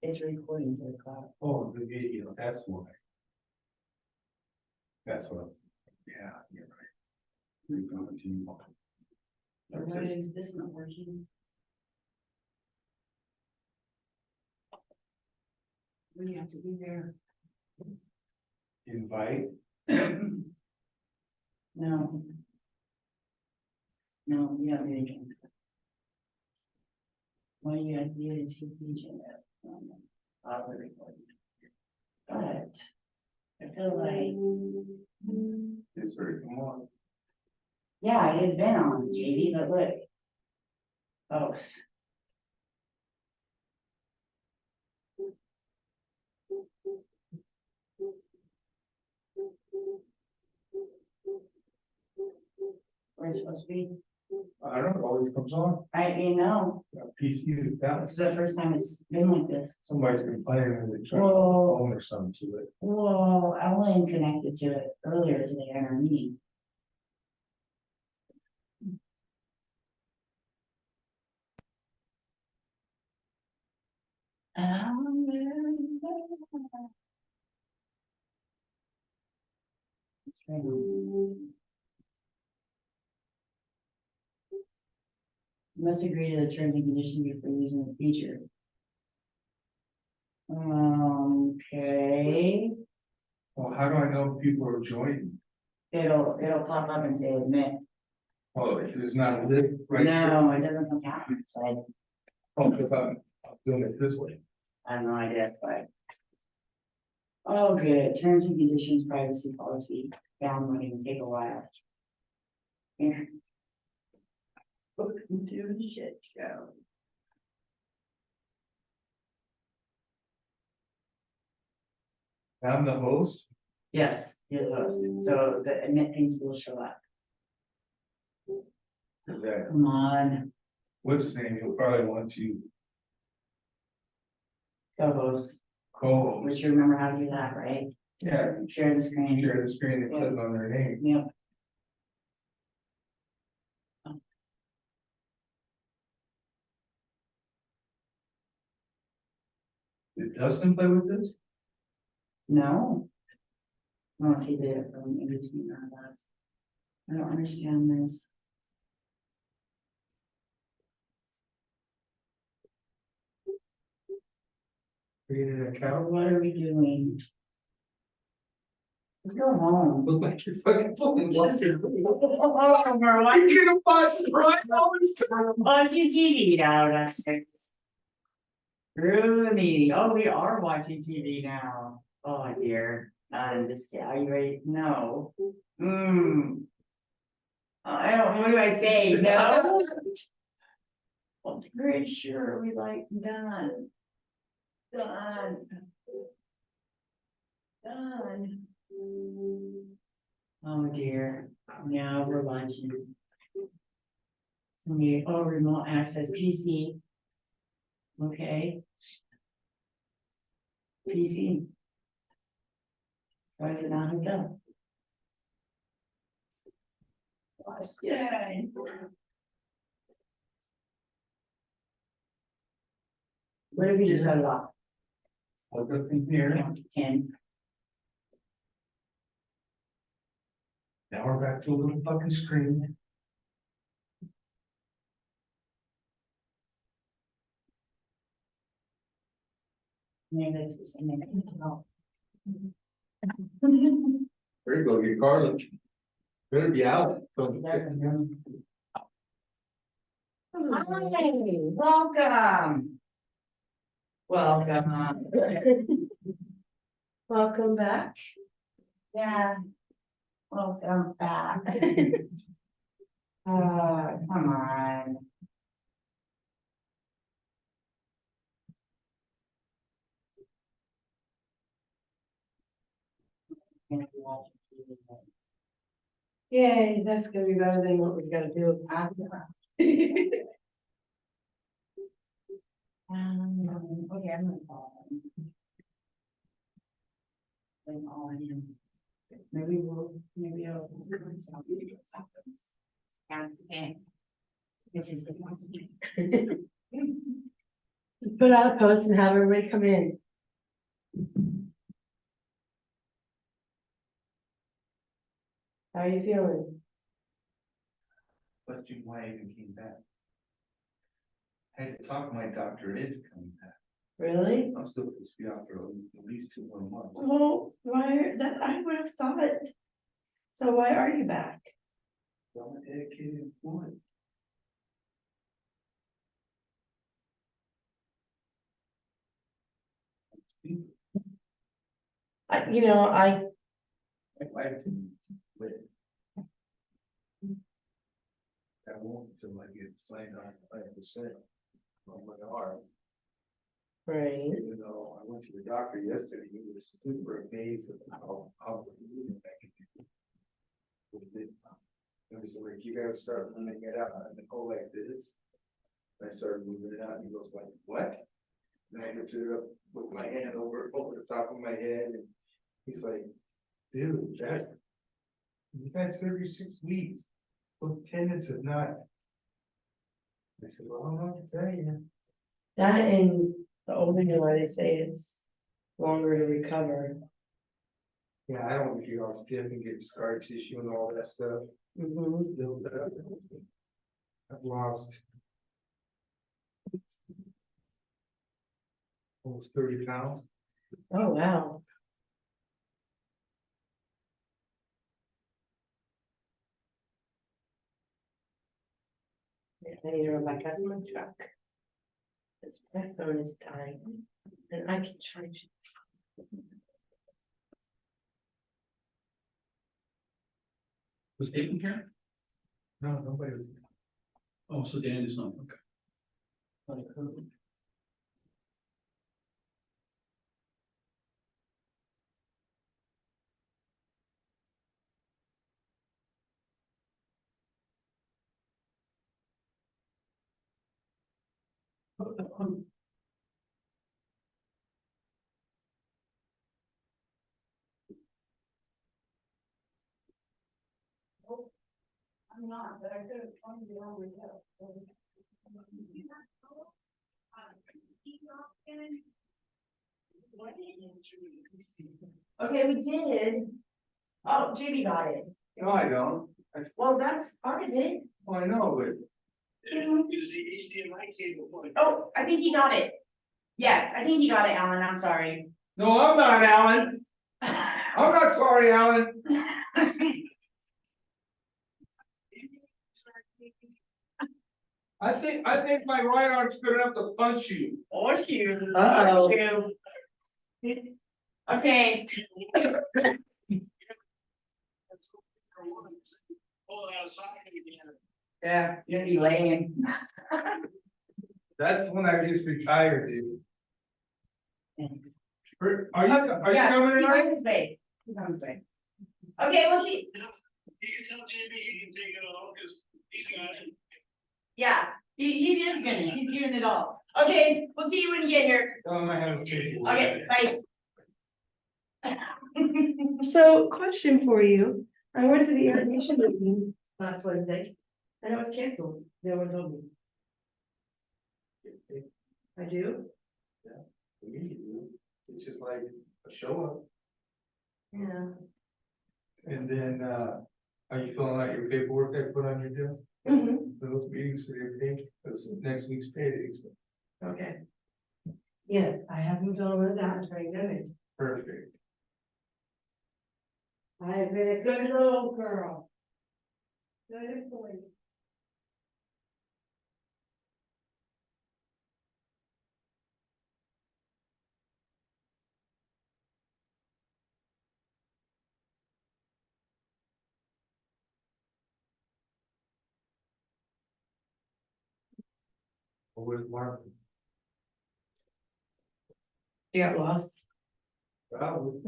It's recording to the cloud. Oh, the video, that's why. That's what, yeah, you're right. We're going to. Why is this not working? We have to be there. Invite, No. No, you have to do it again. Why you have to do it to agenda? Pause the recording. But I feel like, it's very, come on. yeah, it has been on, JD, but look. Folks. Where it's supposed to be. I don't know, it always comes on. You know, PC, that this is the first time it's been like this. somebody's been playing and they try to Whoa. phone or something to it. Well, I only connected to it earlier today in our meeting. It's right on. You must agree to the terms and conditions before using the feature. Okay, Well, how do I know if people are joining? it'll pop up and say admit. Oh, it's not lit right here. No, it doesn't come out. So Oh, because I'm doing it this way. I have no idea, but. Oh, good. Terms and conditions, privacy policy, downloading, take a while. Here. Welcome to the shit show. I'm the host. Yes, you're the host. So the admit things will show up. Is that Come on, what's the name? You'll probably want to co-host. co-host. Which you remember how to do that, right? Yeah, Share the screen. share the screen and click on their name. Yep. Did Dustin play with this? No. Unless he did it from in between our lives. I don't understand this. Created an account. What are we doing? Let's go home. Look like you're fucking pulling mustard. Oh, we're I'm gonna watch right all this time. watching TV now. Through the meeting. Oh, we are watching TV now. Oh dear. I'm just kidding. Are you ready? No. I don't, what do I say? No? I'm pretty sure we like done. Done. Done. Oh dear. Now we're watching. Somebody, oh, remote access PC. Okay. PC. Why is it not hooked up? Yeah. What if we just cut it off? Look up in here. Count to 10. Now we're back to a little fucking screen. Maybe it's the same. No. There you go, your garlic. Better be out. So- It doesn't really. Hi, welcome. Welcome. Welcome back. Yeah. Welcome back. Come on. Yay, that's gonna be better than what we gotta do. Okay, I'm gonna call him. Bring all in him. Maybe I'll. Yeah, okay. This is the one. Put out a post and have everybody come in. How are you feeling? Question why I even came back. I had to talk my doctor into coming back. Really? I'm still supposed to be out for at least 2 more months. Well, I would have thought. So why are you back? I'm a dedicated employee. I My wife can quit. I won't until I get signed on 5% on my arm. right, Even though I went to the doctor yesterday, he was super amazed at how moving I can do. It was like, you gotta start moving it out, and go like this. I started moving it out, and he goes like, what? And I lifted it up with my hand over the top of my head, and he's like, dude, you had surgery 6 weeks. Those tendons have not. I said, well, I don't know what to tell you. that and the older you are, they say it's longer to recover. Yeah, I don't want to get all stiff and get scar tissue and all that stuff. Mm-hmm. Build up. I've lost almost 30 pounds. Oh, wow. I need to run back out to my truck. This my phone is dying and I can charge it. Was Aiden here? No, nobody was. Oh, so Dan is not, okay. I'm not, but I could have told you on with Okay, we did. Oh, Jamie got it. No, I don't. Well, that's part of it. Well, I know, but Is the HDMI cable going? Oh, I think he got it. Yes, I think he got it, Alan. I'm sorry. no, I'm not, Alan. I'm not sorry, Alan. I think my right arm's good enough to punch you. Or you. Uh-oh. Or you. Okay. Yeah, you're gonna be laying. That's when I just retired, dude. Are you Yeah, coming he's on tonight? his way. He's on his way. Okay, we'll see. You can tell Jamie he can take it all, cause he's got it. Yeah, he is gonna, he's doing it all. Okay, we'll see you when you get here. Oh, I have a Okay, bye. So, question for you. I went to the irrigation meeting last Wednesday and it was canceled. No one told me. I do? It's just like a show up. Yeah. And then, are you filling out your paperwork I put on your desk? Mm-hmm. Those meetings for your pay, that's next week's payday, so Okay. Yes, I haven't filled those out and trying to. perfect. I've been a good little girl. Good boy. Well, where's Mark? You got lost. Probably.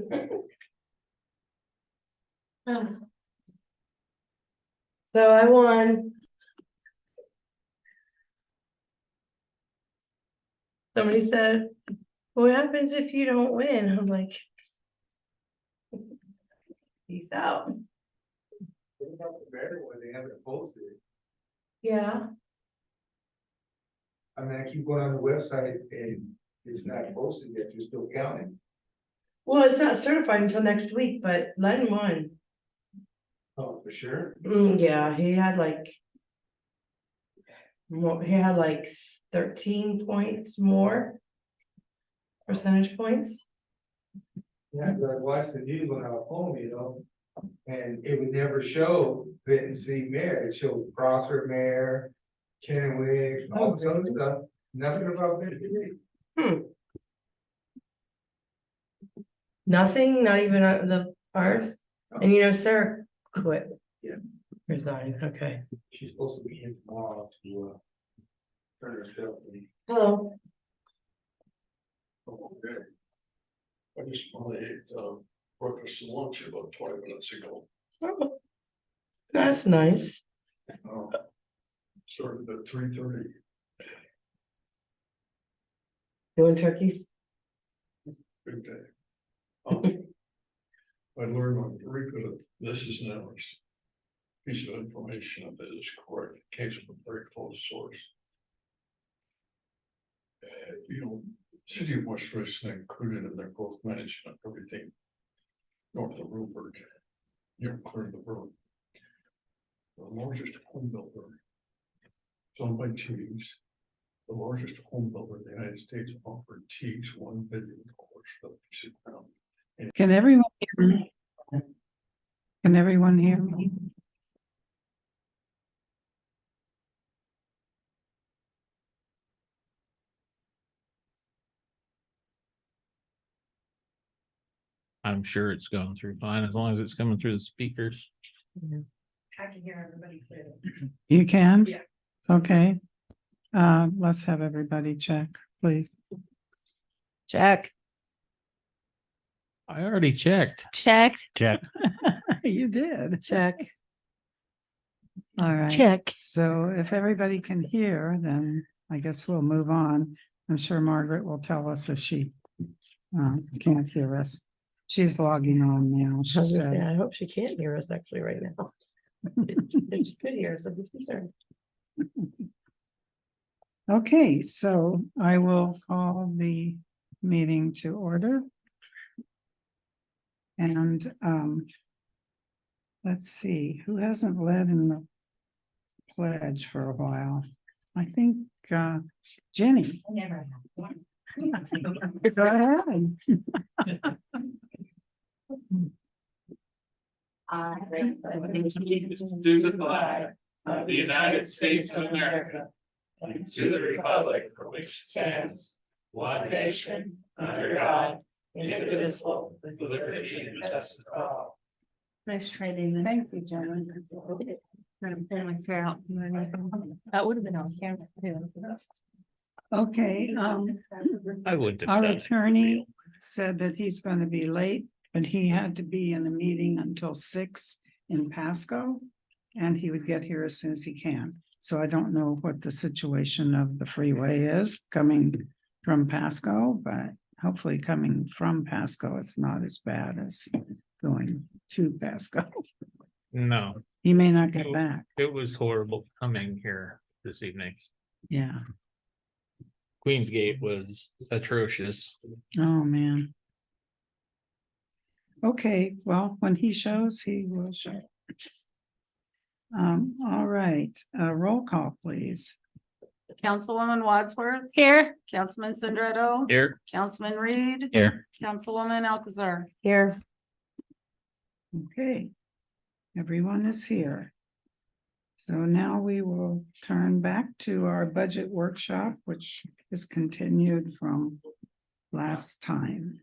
So I won. Somebody said, what happens if you don't win? I'm like, peace out. Better when they have it posted. Yeah. I mean, I keep going on the website and it's not posted yet, you're still counting. Well, it's not certified until next week, but Len won. Oh, for sure? Yeah, he had like. More, he had like 13 points more. Percentage points. Yeah, 'cause I watched the news when I was home, you know, and it would never show Benton City Mayor, it showed Prosser Mayor, Kennewick, all this other stuff, nothing about Benton City. Nothing, not even the ours. And you know, Sarah quit. Yeah. Resigned, okay. She's supposed to be in tomorrow to, turn herself in. Hello. Okay. I just only ate, breakfast and lunch about 20 minutes ago. Oh, that's nice. Started at 3:30. Doing turkeys? Good day. I learned on very good at this is now piece of information that is correct, case from a very close source. You know, city of West Richland included in their growth management, everything north of Ruberg, near clear the road. The largest home builder. It's owned by Teagues. The largest home builder in the United States offered Teagues $1 billion for the piece of ground. Can everyone hear me? Can everyone hear me? I'm sure it's going through fine as long as it's coming through the speakers. I can hear everybody clearly. You can? Yeah. Okay. Let's have everybody check, please. Check. I already checked. Checked. Check. You did. Check. All right. Check. So if everybody can hear, then I guess we'll move on. I'm sure Margaret will tell us if she can't hear us. She's logging on now. She said. I hope she can't hear us actually right now. If she could hear us, I'd be concerned. Okay, so I will call the meeting to order. And let's see, who hasn't led in the pledge for a while? I think Jenny. Never. Go ahead. To the flag of the United States of America, and to the republic for which it stands, one nation, under God, indivisible, with liberty and justice for all. Nice try, David. Thank you, Jenny. That would have been on camera too. Okay, I would. have our done it. attorney said that he's going to be late, but he had to be in a meeting until 6 in Pasco. And he would get here as soon as he can. So I don't know what the situation of the freeway is coming from Pasco, but hopefully coming from Pasco, it's not as bad as going to Pasco. No, He may not get back. it was horrible coming here this evening. Yeah. Queen's Gate was atrocious. Oh, man. Okay, well, when he shows, he will show. All right, roll call, please. Councilwoman Wadsworth. Here. Councilman Sindretto. Here. Councilman Reed. Here. Councilwoman Alcazar. Here. Okay. Everyone is here. So now we will turn back to our budget workshop, which is continued from last time.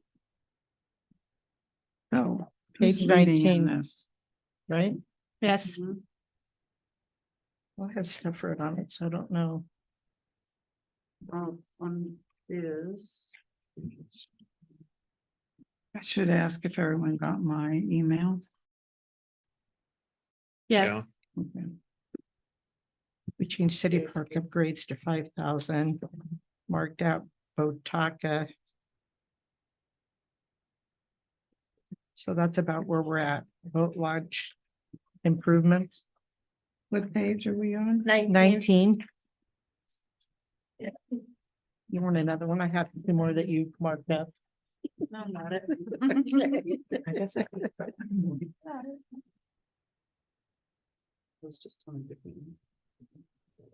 So. who's Page reading 19. this? Right? Yes. I have stuff written on it, so I don't know. One is. I should ask if everyone got my email. Yes. Okay. We changed city park upgrades to 5,000. Marked out Botaka. So that's about where we're at. Boat lodge improvements. What page are we on? 19. You want another one? I have two more that you marked up. No, not it. I guess I could. Was just on a different. Is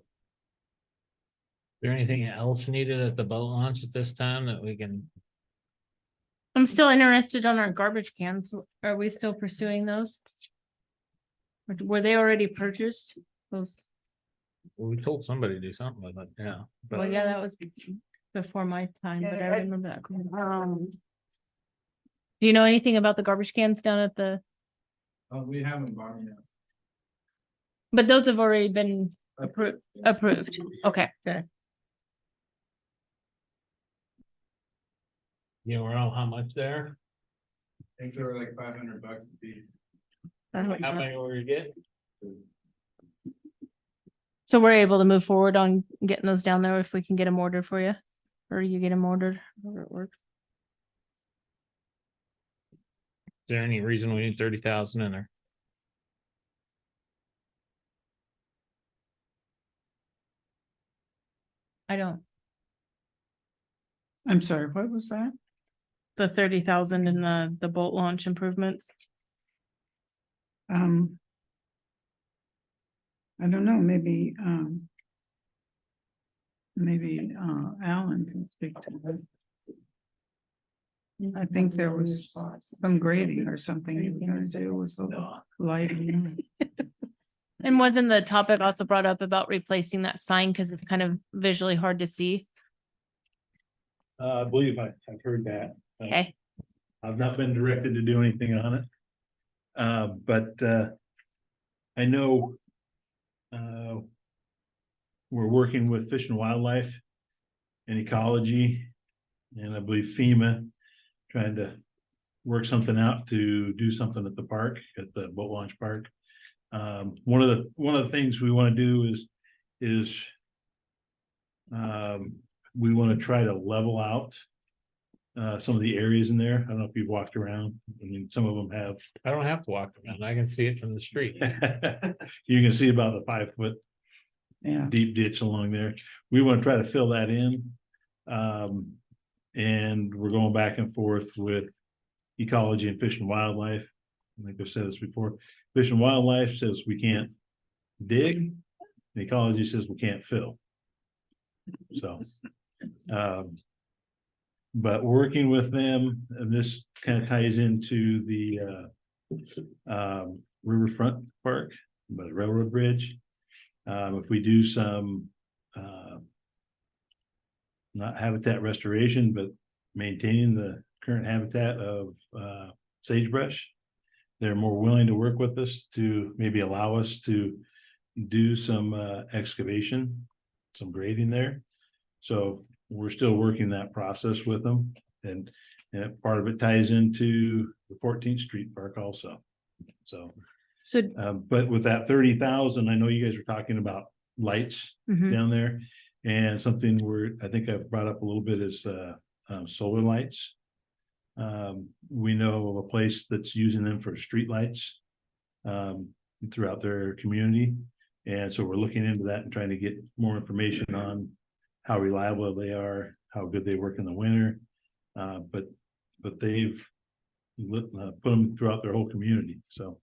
there anything else needed at the boat launch at this time that we can? I'm still interested on our garbage cans. Are we still pursuing those? Or were they already purchased? Those, Well, we told somebody to do something with it, yeah. well, But yeah, that was before my time, but I remember that. Do you know anything about the garbage cans down at the, We haven't bought yet. but those have already been approved, okay. you know how much there? I think they were like $500 a piece. How many were you getting? So we're able to move forward on getting those down there if we can get them ordered for you? Or you get them ordered, however it works. Is there any reason we need 30,000 in there? I don't, I'm sorry, what was that? the 30,000 in the boat launch improvements. I don't know, maybe, Alan can speak to that. I think there was some grading or something you were gonna do with the lighting. And wasn't the topic also brought up about replacing that sign because it's kind of visually hard to see? I believe I've heard that. Okay, I've not been directed to do anything on it. But I know we're working with Fish and Wildlife and Ecology, and I believe FEMA, trying to work something out to do something at the park, at the boat launch park. One of the things we want to do is we want to try to level out some of the areas in there. I don't know if you've walked around. I mean, some of them have. I don't have to walk around. I can see it from the street. You can see about the 5-foot Yeah, deep ditch along there. We want to try to fill that in. And we're going back and forth with Ecology and Fish and Wildlife. I think I've said this before. Fish and Wildlife says we can't dig. And Ecology says we can't fill. So, but working with them, and this kind of ties into the Riverfront Park by the railroad bridge. If we do some not habitat restoration, but maintaining the current habitat of sagebrush, they're more willing to work with us to maybe allow us to do some excavation, some grading there. So we're still working that process with them, and part of it ties into the 14th Street Park also. So, but with that 30,000, I know you guys were talking about lights down there, and something I think I've brought up a little bit is solar lights. We know of a place that's using them for street lights throughout their community. And so we're looking into that and trying to get more information on how reliable they are, how good they work in the winter. But they've put them throughout their whole community. So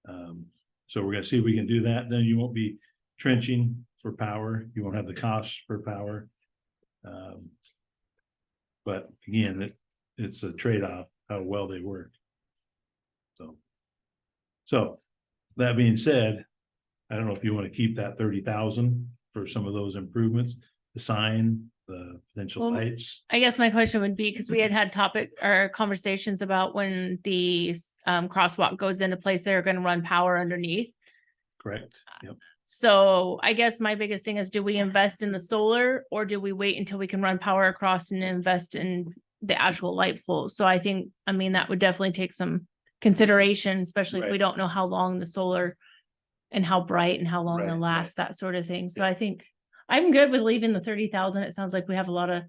we're gonna see if we can do that. Then you won't be trenching for power. You won't have the cost for power. But again, it's a trade-off how well they work. So that being said, I don't know if you want to keep that 30,000 for some of those improvements, the sign, the potential lights. I guess my question would be, because we had topic or conversations about when the crosswalk goes into place, they're going to run power underneath. Correct. Yep. So I guess my biggest thing is, do we invest in the solar, or do we wait until we can run power across and invest in the actual light poles? So I mean, that would definitely take some consideration, especially if we don't know how long the solar and how bright and how long they'll last, that sort of thing. So I think I'm good with leaving the 30,000. It sounds like we have a lot of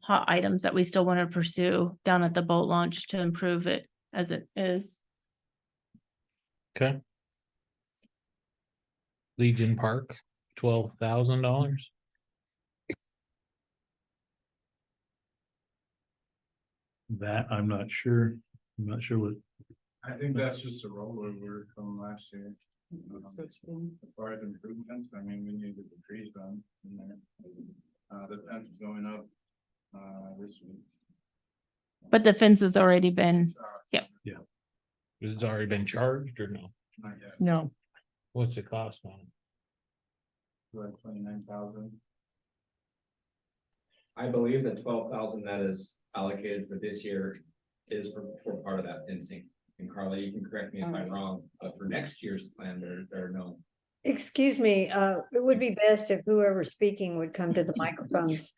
hot items that we still want to pursue down at the boat launch to improve it as it is. Okay. Legion Park, $12,000. That I'm not sure. I'm not sure what, I think that's just a rollover from last year. So true. As far as improvements, I mean, we needed the trees done in there. The fence is going up, this week. But the fence has already been, yeah. Has it already been charged or no? Not yet, No, What's the cost on it? like 29,000. I believe the 12,000 that is allocated for this year is for part of that fencing. And Carla, you can correct me if I'm wrong, but for next year's plan, there are no. Excuse me, it would be best if whoever's speaking would come to the microphones.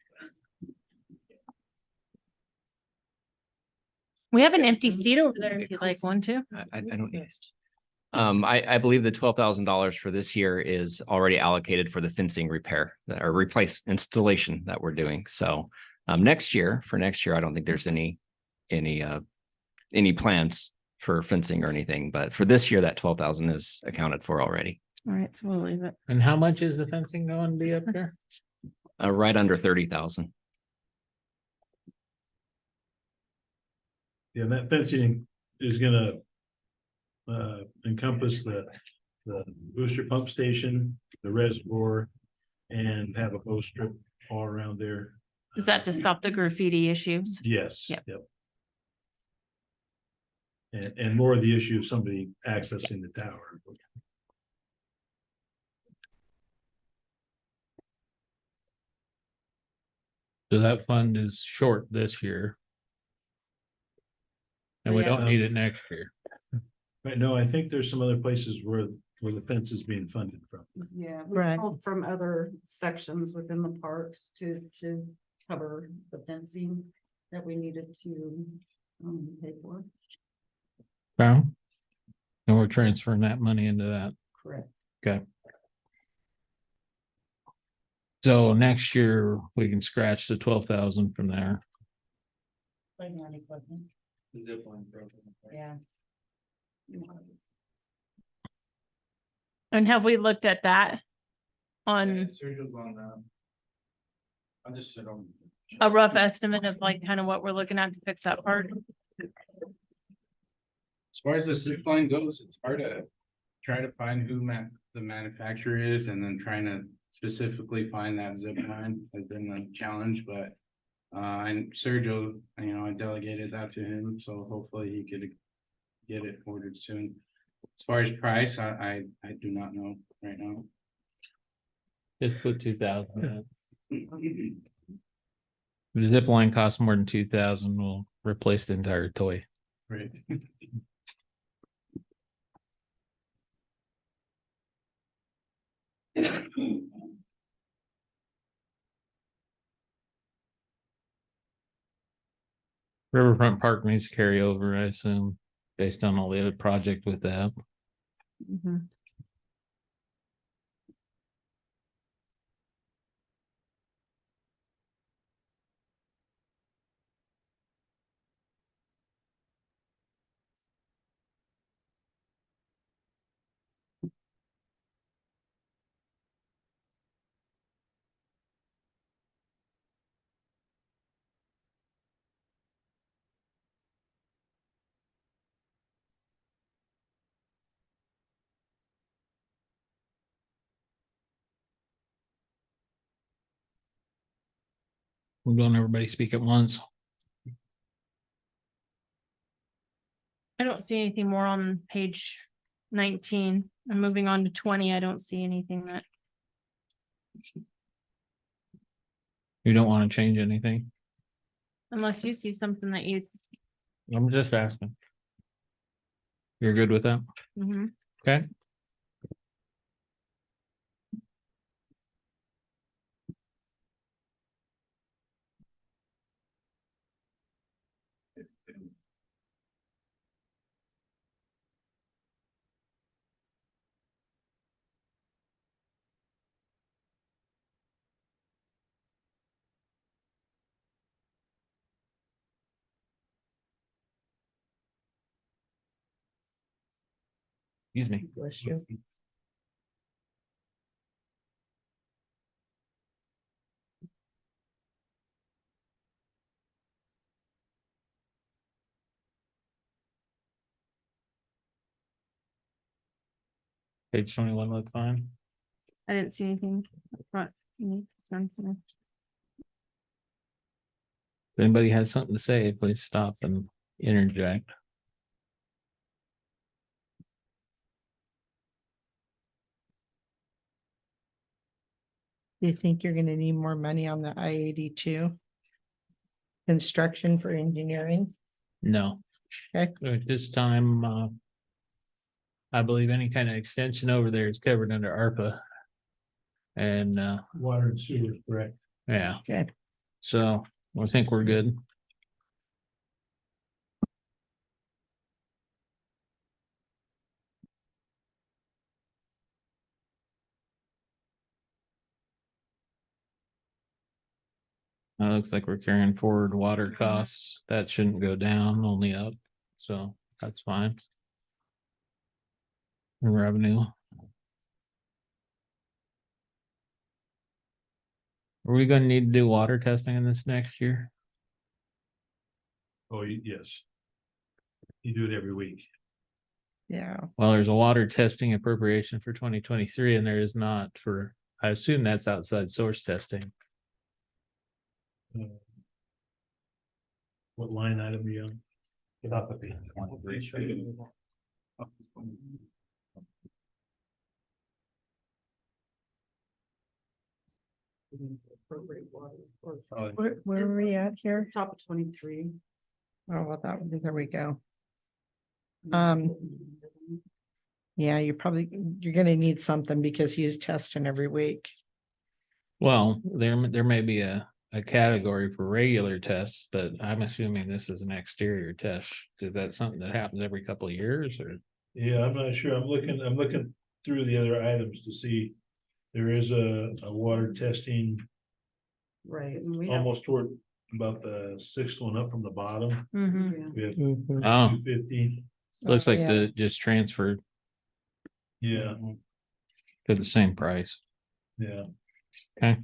we have an empty seat over there if you'd like one too. I don't. I believe the $12,000 for this year is already allocated for the fencing repair or replace installation that we're doing. So next year, I don't think there's any plans for fencing or anything, but for this year, that 12,000 is accounted for already. All right, so we'll leave it. And how much is the fencing going to be up there? Right under 30,000. Yeah, and that fencing is gonna encompass the booster pump station, the reservoir, and have a hose strip all around there. Is that to stop the graffiti issues? Yes. Yep. And more of the issue of somebody accessing the tower. So that fund is short this year. And we Yeah. don't need it next year. Right, no, I think there's some other places where the fence is being funded from. Yeah, we Right. pulled from other sections within the parks to cover the fencing that we needed to pay for. Okay. And we're transferring that money into that. Correct. Okay. So next year we can scratch the 12,000 from there. Playground equipment, Zip line program. yeah. And have we looked at that Yeah, on Sergio's on that. I'll just sit on. a rough estimate of like kind of what we're looking at to fix that part? As far as the zip line goes, it's hard to try to find who the manufacturer is and then trying to specifically find that zip line has been the challenge, but. And Sergio, I delegated that to him, so hopefully he could get it ordered soon. As far as price, I do not know right now. Just put 2,000 in. If the zip line costs more than 2,000, we'll replace the entire toy. Right. Riverfront Park needs to carry over, I assume, based on all the other project with that. Mhm. We're going everybody speak at once. I don't see anything more on page 19. I'm moving on to 20. I don't see anything that, You don't want to change anything? unless you see something that you. I'm just asking. You're good with that? Mhm. Okay. Excuse me. bless you. Page 21 look fine. I didn't see anything up front. If anybody has something to say, please stop and interject. Do you think you're gonna need more money on the I-82? Construction for engineering? No. Okay. At this time, I believe any kind of extension over there is covered under ARPA. And, Water and sewer, correct? yeah, Okay. so I think we're good. Looks like we're carrying forward water costs. That shouldn't go down, only up. So that's fine. And revenue. Are we gonna need to do water testing in this next year? Oh, yes. You do it every week. Yeah. Well, there's a water testing appropriation for 2023 and there is not for, I assume that's outside source testing. What line item are you on? Get off the page. Where are we at here? Top of 23. Oh, well, there we go. Yeah, you're gonna need something because he's testing every week. Well, there may be a category for regular tests, but I'm assuming this is an exterior test. Is that something that happens every couple of years or? Yeah, I'm not sure. I'm looking through the other items to see. There is a water testing Right. And we have, almost toward about the sixth one up from the bottom. Mm-hmm. We have Oh, 250. looks like Yeah. just transferred Yeah, to the same price. yeah. Okay.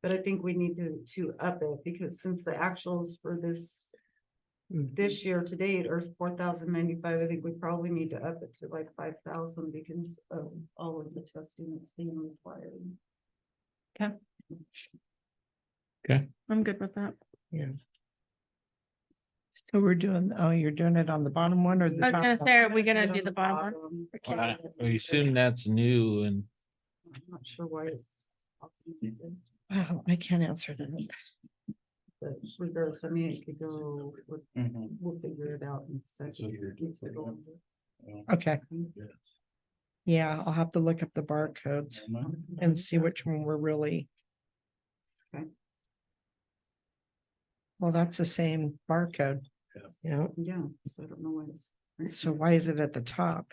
but I think we need to up it because since the actuals for this year to date are 4,095, I think we probably need to up it to like 5,000 because of all of the testing that's being required. I'm good with that. Yeah. So you're doing it on the bottom one or the I was top gonna one? say, are we gonna do the bottom one? I assume that's new and I'm not sure why it's. Wow, I can't answer that. But regardless, I mean, it could go, we'll figure it out in a second. It needs to go under. Okay. Yeah, I'll have to look up the barcodes and see which one we're really. Okay. Well, that's the same barcode. Yeah. Yeah, so I don't know why it's. So why is it at the top?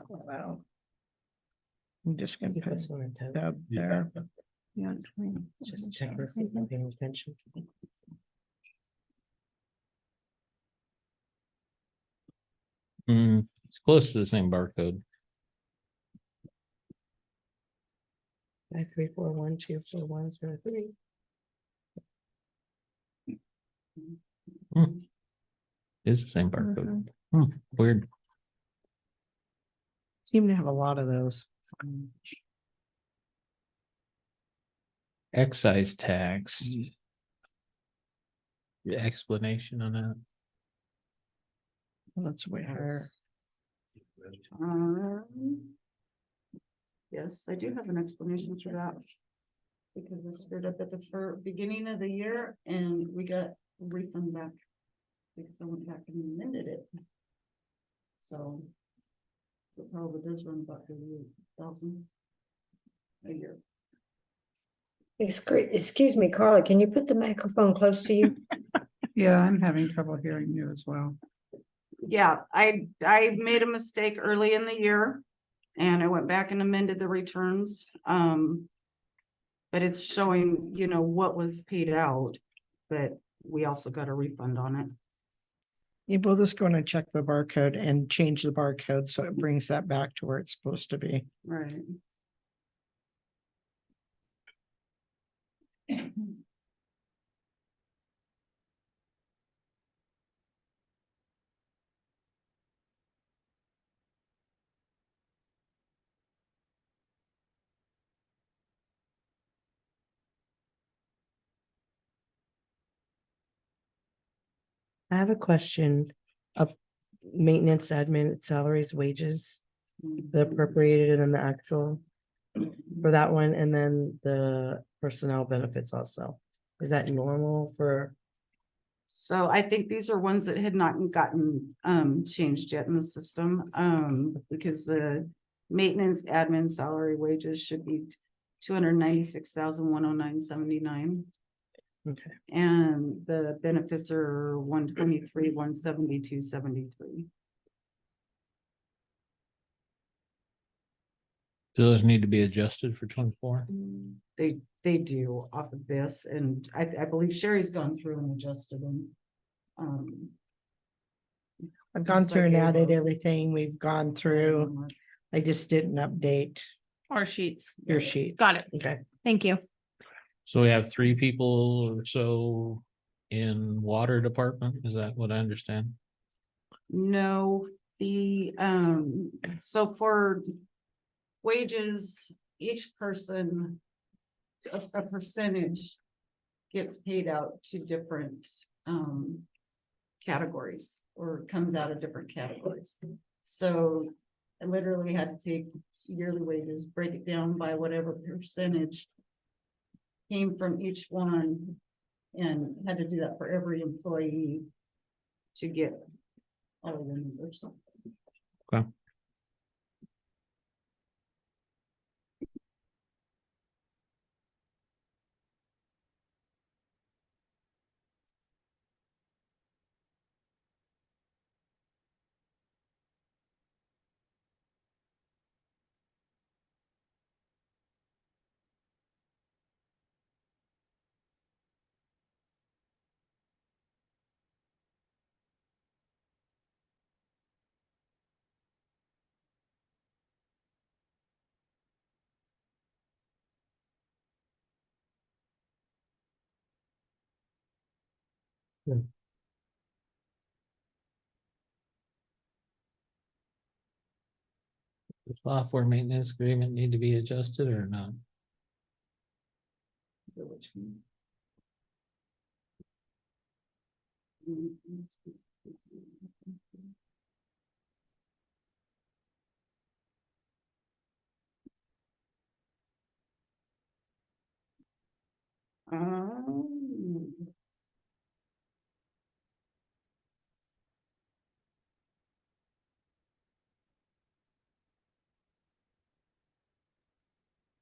Well. I'm just gonna put Deb there. Yeah. Just check this, paying attention. it's close to the same barcode. 534124103. It's the same barcode. Weird. Seem to have a lot of those. Excise tax. The explanation on that. Well, that's way higher. Yes, I do have an explanation for that. Because this screwed up at the beginning of the year and we got a refund back. Because I went back and amended it. So. It probably does run about 38,000 a year. Excuse me, Carla, can you put the microphone close to you? Yeah, I'm having trouble hearing you as well. Yeah, I made a mistake early in the year. And I went back and amended the returns. But it's showing, what was paid out, but we also got a refund on it. Yeah, we'll just go in and check the barcode and change the barcode so it brings that back to where it's supposed to be. Right. I have a question of maintenance, admin, salaries, wages, the appropriated and then the actual for that one, and then the personnel benefits also. Is that normal for, So I think these are ones that had not gotten changed yet in the system, because the maintenance, admin, salary, wages should be 296,109.79. okay, And the benefits are 123, 172.73. Do those need to be adjusted for 24? They do off of this, and I believe Sherry's gone through and adjusted them. I've gone Just through like and you added will. everything we've gone through. I just didn't update Our sheets. your sheet. Got it. Okay. Thank you. So we have 3 people or so in water department, is that what I understand? No, so for wages, each person, a percentage gets paid out to different, categories, or comes out of different categories. So I literally had to take yearly wages, break it down by whatever percentage came from each one, and had to do that for every employee to get all of the numbers. Okay. The software maintenance agreement need to be adjusted or not?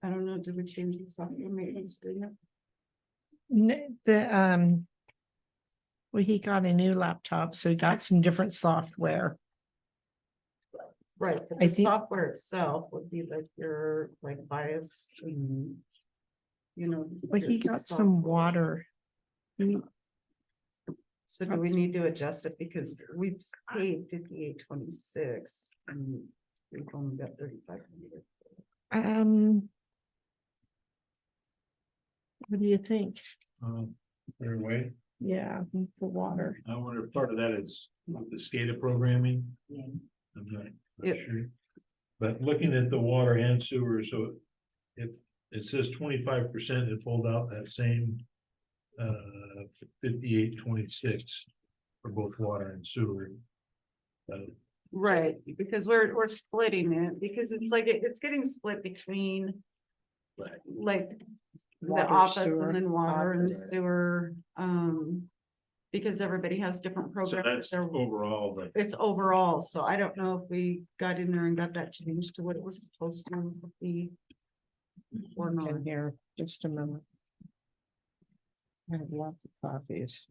I don't know, did we change the software maintenance agreement? Well, he got a new laptop, so he got some different software. Right, but I the think- software itself would be like your, like bias and, you know. But he your got some software. water. He- So do we need to adjust it, because we've paid 58.26 and we've only got 3,500. What do you think? Their way. Yeah, for water. I wonder if part of that is with the SCADA programming. I'm not Yep. sure. But looking at the water and sewer, so it says 25%, it pulled out that same 58.26 for both water and sewer. Right, because we're splitting it, because it's like, it's getting split between like the Water, office sewer, and then water and office. sewer, because everybody has different So programs. that's that they're- overall, but It's overall, so I don't know if we got in there and got that changed to what it was supposed to be. Or not. In here, just a minute. I have lots of copies.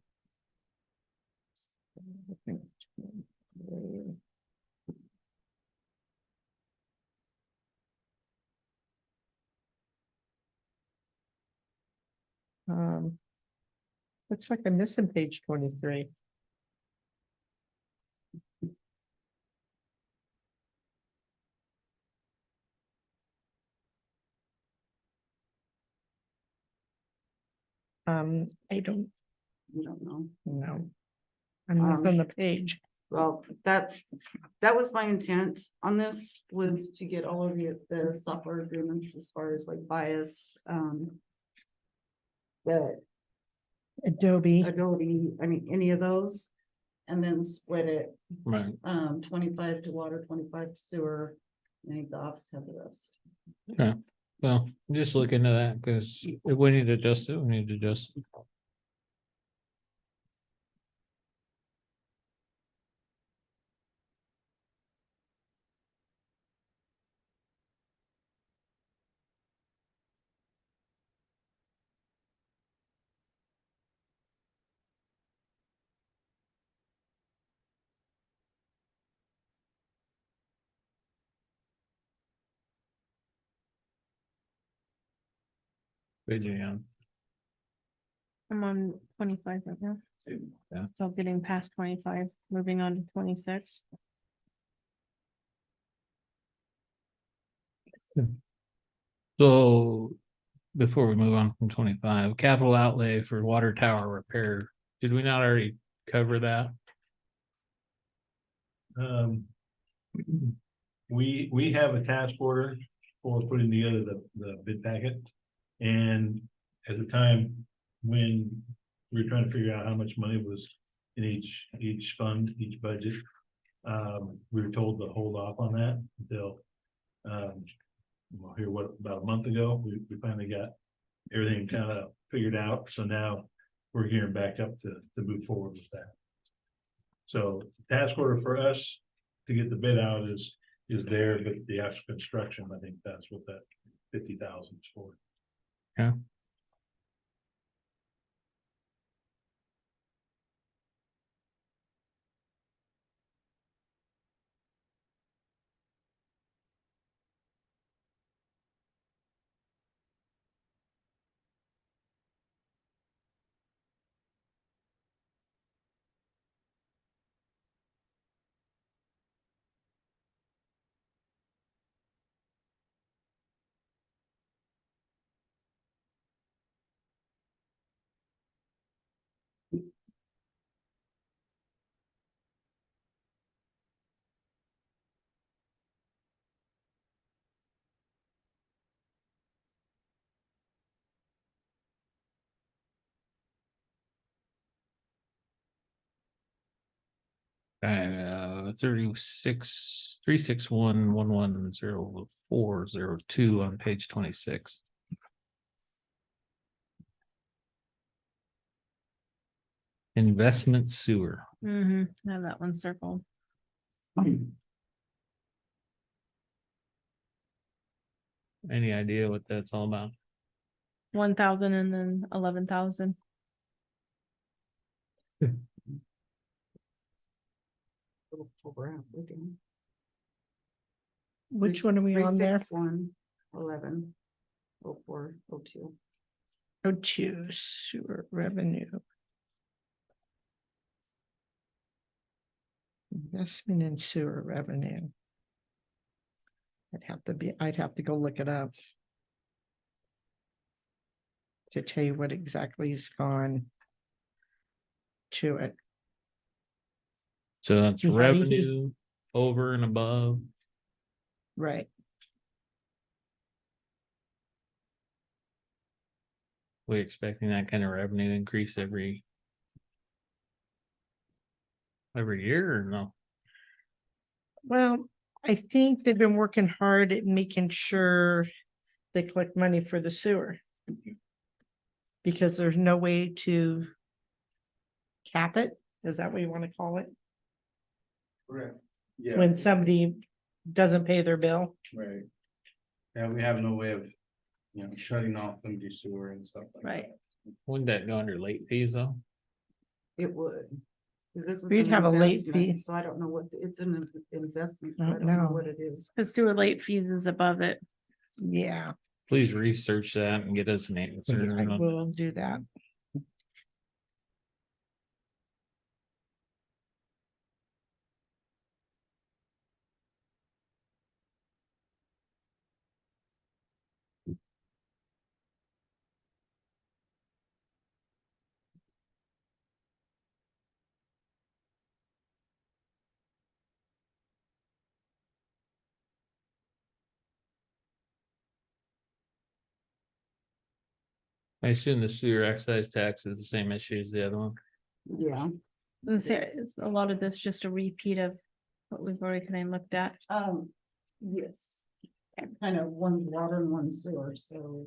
Looks like I'm missing page 23. I don't You don't know. know. I'm not on the page. Well, that was my intent on this, was to get all of the software agreements as far as like bias, the Adobe. Adobe, I mean, any of those. and then split it, Right. 25 to water, 25 to sewer. I think the office had the rest. Okay. Well, just look into that because if we need to adjust it, we need to adjust it. Good, yeah. I'm on 25 right now. Yeah. So getting past 25, moving on to 26. So before we move on from 25, capital outlay for water tower repair, did we not already cover that? We have a task order for putting together the bid packet. And at the time when we were trying to figure out how much money was in each fund, each budget, we were told to hold off on that until, well, here, what, about a month ago, we finally got everything kind of figured out. So now we're gearing back up to move forward with that. So task order for us to get the bid out is there, but the actual construction, I think that's what that 50,000 is for. Yeah. And 361110402 on page 26. Investment sewer. I have that one circled. Any idea what that's all about? 1,000 and then 11,000. Which one are we on there? 11, 04, 02. Oh, two, sewer revenue. Investment in sewer revenue. I'd have to go look it up. To tell you what exactly is gone to it. So that's Yeah, revenue over and above. Right. We expecting that kind of revenue increase every year or no? Well, I think they've been working hard at making sure they collect money for the sewer. Because there's no way to cap it. Is that what you want to call it? Correct. Yeah, When somebody doesn't pay their bill? right. Yeah, we have no way of, shutting off somebody's sewer and stuff like that. Right. Wouldn't that go under late fees though? It would. This is We'd an have a late investment, fee. So I don't know what, it's an investment, so I Don't don't know know. what it is. The sewer late fees is above it. Yeah, Please research that and get us an answer. I will do that. I assume the sewer excise tax is the same issue as the other one. Yeah, Is a lot of this just a repeat of what we've already kind of looked at? Yes. Kind of one water and one sewer, so.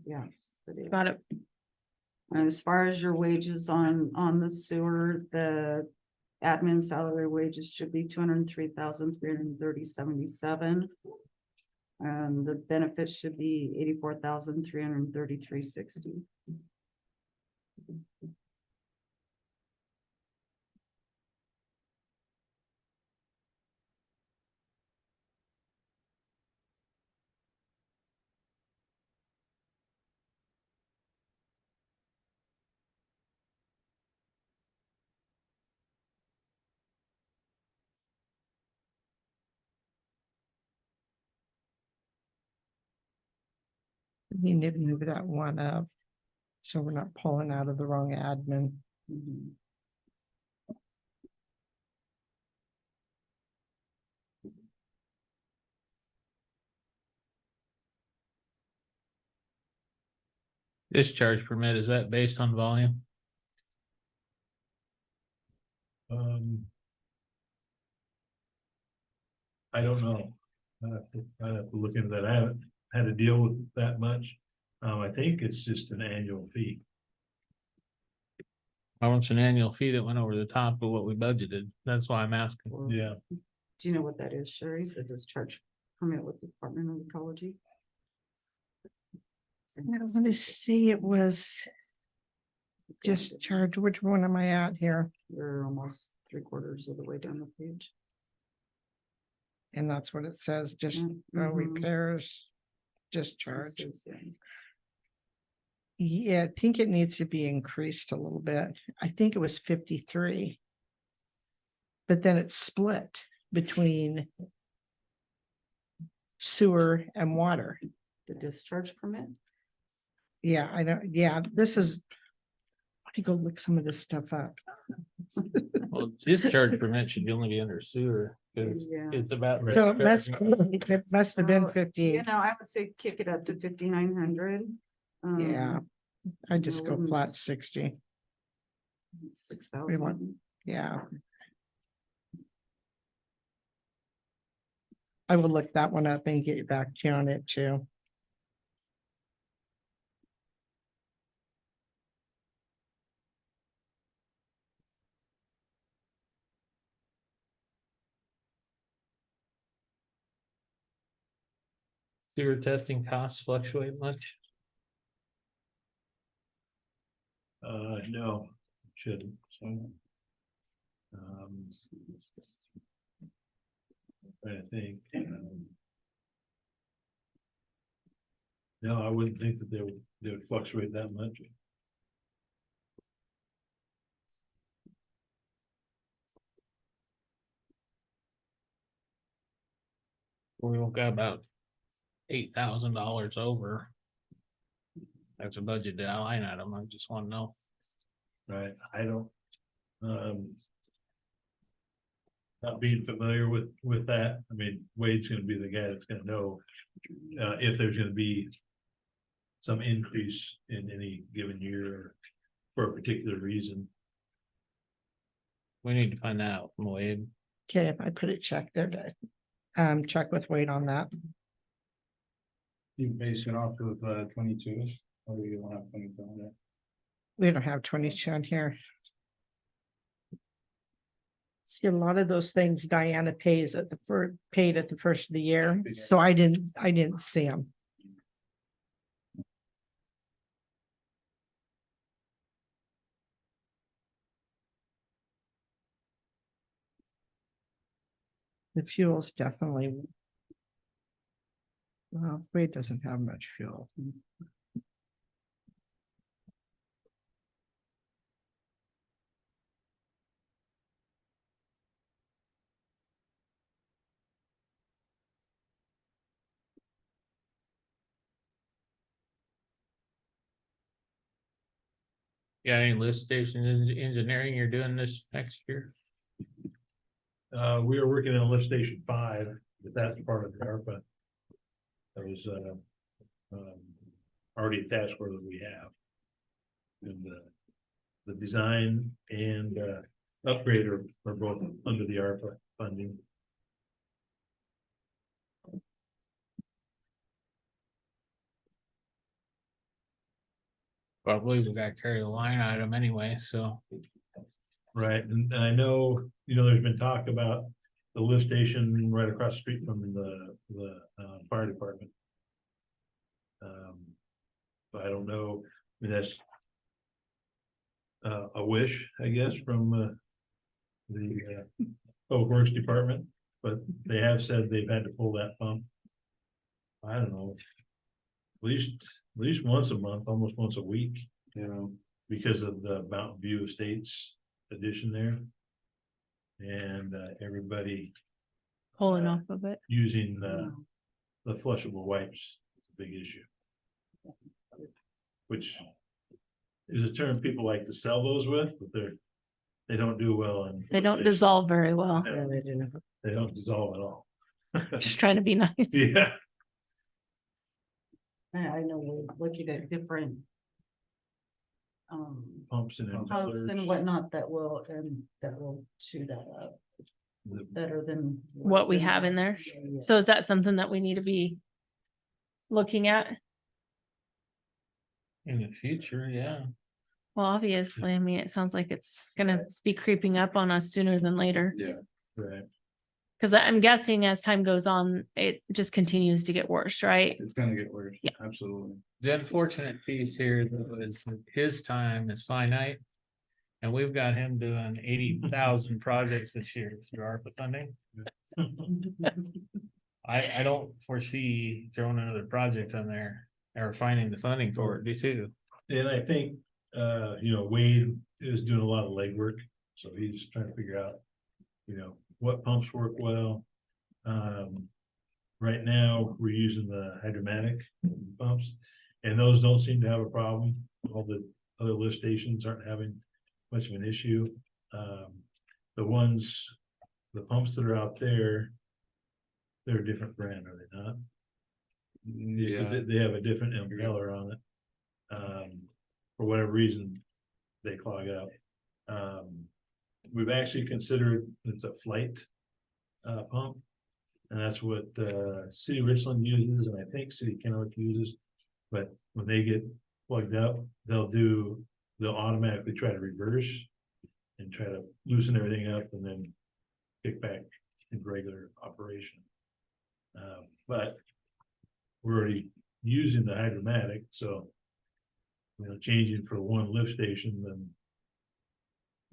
Yes. Got it. And as far as your wages on the sewer, the admin salary wages should be 203,330.77. The benefits should be 84,333.60. You need to move that one up. So we're not pulling out of the wrong admin. Discharge permit, is that based on volume? I don't know. I'd have to look into that. I haven't had to deal with that much. I think it's just an annual fee. How much an annual fee that went over the top of what we budgeted? That's why I'm asking. Yeah. Do you know what that is, Sherry? The discharge permit with the Department of Ecology? Let me see, it was discharge. Which one am I at here? We're almost 3/4 of the way down the page. And that's what it says, just Mhm. repairs, discharge. It says, Yeah, I think it needs to be increased a little bit. I think it was 53. But then it's split between sewer and water. The discharge permit? Yeah, I know. Yeah, this is. Let me go look some of this stuff up. Well, discharge permit should only be under sewer, because Yeah. it's about. So it must have been So, 50. You know, I would say kick it up to 5,900. Yeah, I just I go wouldn't flat just- 60. 6,000. Yeah. I will look that one up and get back to you on it too. Sewer testing costs fluctuate much? No, shouldn't. So. I think. No, I wouldn't think that they would fluctuate that much. We've got about $8,000 over. That's a budget line item. I just want to know. Right, I don't. Not being familiar with that, I mean, Wade's gonna be the guy that's gonna know. If there's gonna be. Some increase in any given year for a particular reason. We need to find out from Wade. Okay, if I put a check there to check with Wade on that. You base it off of 22, or you don't have 22 on it? We don't have 22 on here. See, a lot of those things Diana pays at the paid at the first of the year, so I didn't see them. The fuel's definitely. Well, Wade doesn't have much fuel. Got any lift station engineering you're doing this next year? We are working on lift station 5, but that's part of the ARPA. That was already a task order that we have. And the design and upgrade are both under the ARPA funding. But I believe we gotta carry the line item anyway, so. Right, and I know, there's been talk about the lift station right across the street from the fire department. But I don't know, I mean, that's a wish, I guess, from the Public Works Department, but they have said they've had to pull that pump. I don't know. At least once a month, almost once a week, because of the Mountain View Estates addition there. And everybody Pulling off of it. using the flushable wipes is a big issue. Which is a term people like to sell those with, but they don't do well. They don't dissolve very well. No, they don't dissolve at all. Just trying to be nice. Yeah. I know we're looking at different. Pumps and Pumps and impellers. whatnot that will chew that up better than. What we what's have in there. Yeah. So is that something that we need to be looking at? In the future, yeah. Well, obviously, I mean, it sounds like it's gonna be creeping up on us sooner than later. Yeah. Right. Cause I'm guessing as time goes on, it just continues to get worse, right? It's gonna get worse. Yeah. Absolutely. The unfortunate piece here though is that his time is finite. And we've got him doing 80,000 projects this year through ARPA funding. I don't foresee throwing another project on there or finding the funding for it, do too. And I think, Wade is doing a lot of legwork, so he's trying to figure out, what pumps work well. Right now, we're using the hydromatic pumps, and those don't seem to have a problem. All the other lift stations aren't having much of an issue. The pumps that are out there, they're a different brand, are they not? Yeah. They have a different impeller on it. For whatever reason, they clog up. We've actually considered it's a flight pump. And that's what City of Richland uses, and I think City Kennewick uses. But when they get plugged up, they'll automatically try to reverse and try to loosen everything up and then kick back into regular operation. But we're already using the hydromatic, so changing for one lift station, then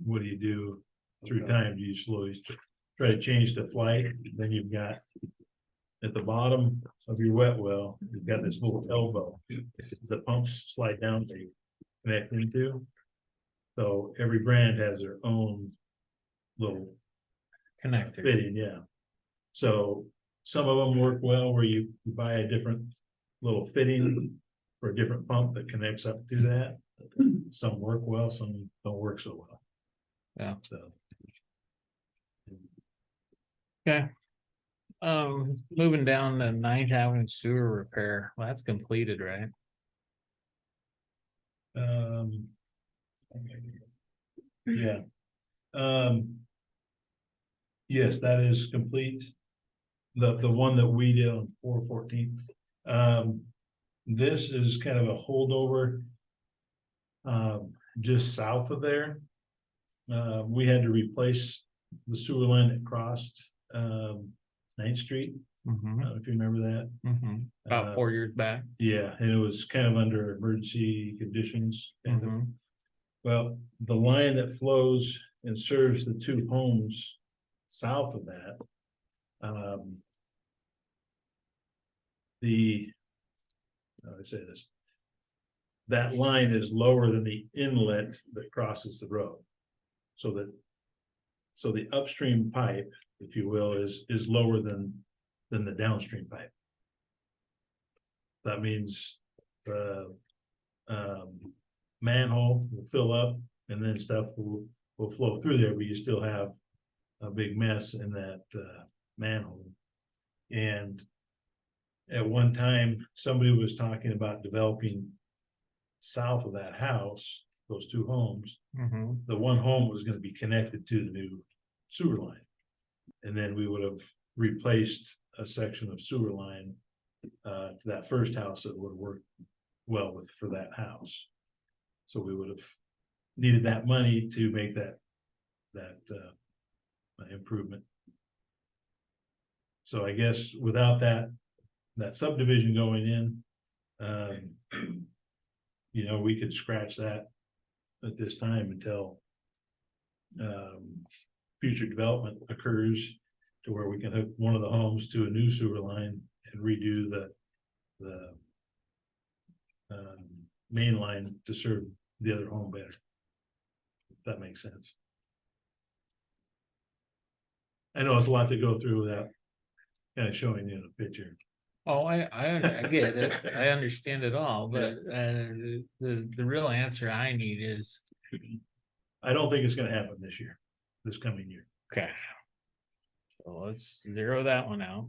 what do you do through time? Do you slowly try to change to flight? Then you've got at the bottom of your wet well, you've got this little elbow. The pumps slide down to connect into. So every brand has their own little Connector. fitting, yeah. So some of them work well where you buy a different little fitting for a different pump that connects up to that. Some work well, some don't work so well. Yeah. So. Okay. Moving down to 9th Avenue sewer repair, well, that's completed, right? Yeah. Yes, that is complete. The one that we did on 4/14. This is kind of a holdover. Just south of there. We had to replace the sewer line that crossed 9th Street. I don't know if you remember that. About 4 years back. Yeah, and it was kind of under emergency conditions. Well, the line that flows and serves the two homes south of that. How do I say this? That line is lower than the inlet that crosses the road. So the upstream pipe, if you will, is lower than the downstream pipe. That means the manhole will fill up and then stuff will flow through there, but you still have a big mess in that manhole. And at one time, somebody was talking about developing south of that house those two homes, Mhm. the one home was gonna be connected to the new sewer line. And then we would have replaced a section of sewer line to that first house that would have worked well with, for that house. So we would have needed that money to make that improvement. So I guess without that subdivision going in, you know, we could scratch that at this time until future development occurs to where we can hook one of the homes to a new sewer line and redo the main line to serve the other home better. If that makes sense. I know it's a lot to go through without kind of showing you in a picture. Oh, I get it. I understand it all, but the real answer I need is, I don't think it's gonna happen this coming year. okay. So let's zero that one out.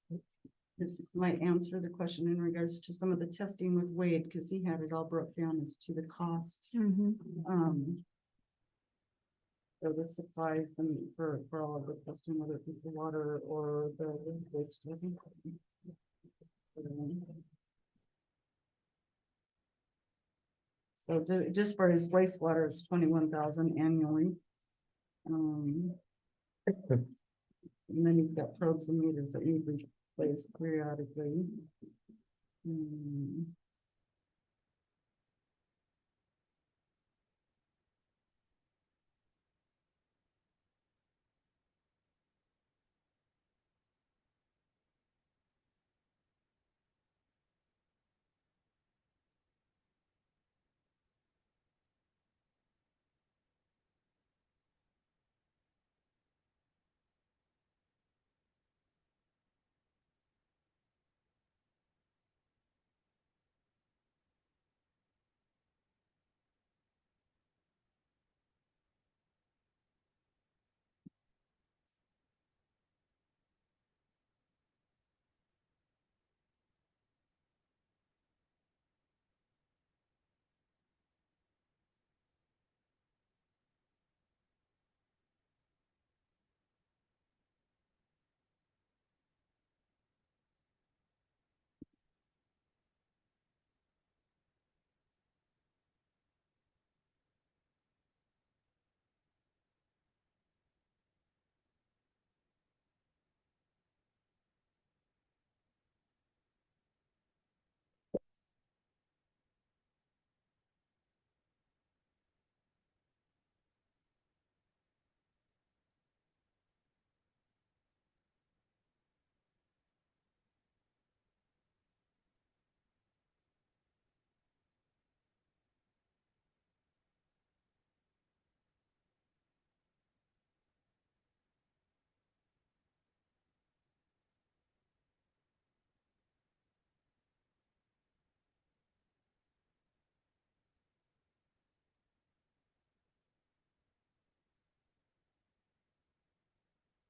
So, This might answer the question in regards to some of the testing with Wade, because he had it all broke down as to the cost. So the supplies and for all of the testing, whether it be the water or the waste. I think. So just for his wastewater, it's 21,000 annually. And then he's got probes and meters that need replaced periodically.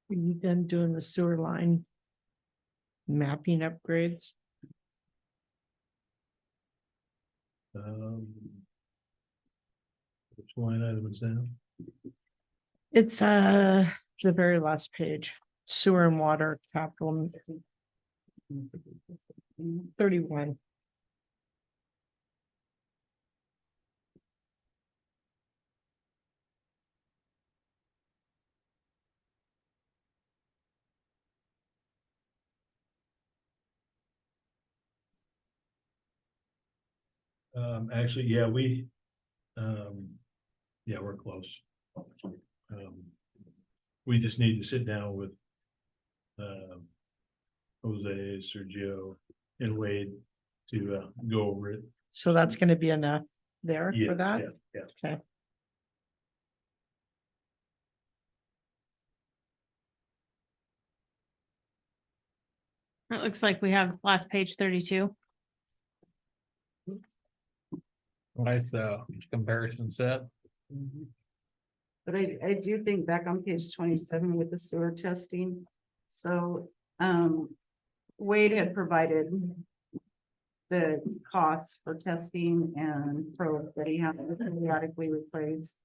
You done doing the sewer line mapping upgrades? Which line item is that? It's the very last page, sewer and water capital. 31. Actually, yeah, yeah, we're close. We just need to sit down with Jose, Sergio, and Wade to go over it. So that's gonna be enough there Yeah, for that? yeah, yeah. Okay. It looks like we have last page 32. Right, the comparison set. But I do think back on page 27 with the sewer testing. So, Wade had provided the costs for testing and probes that he had to periodically replace.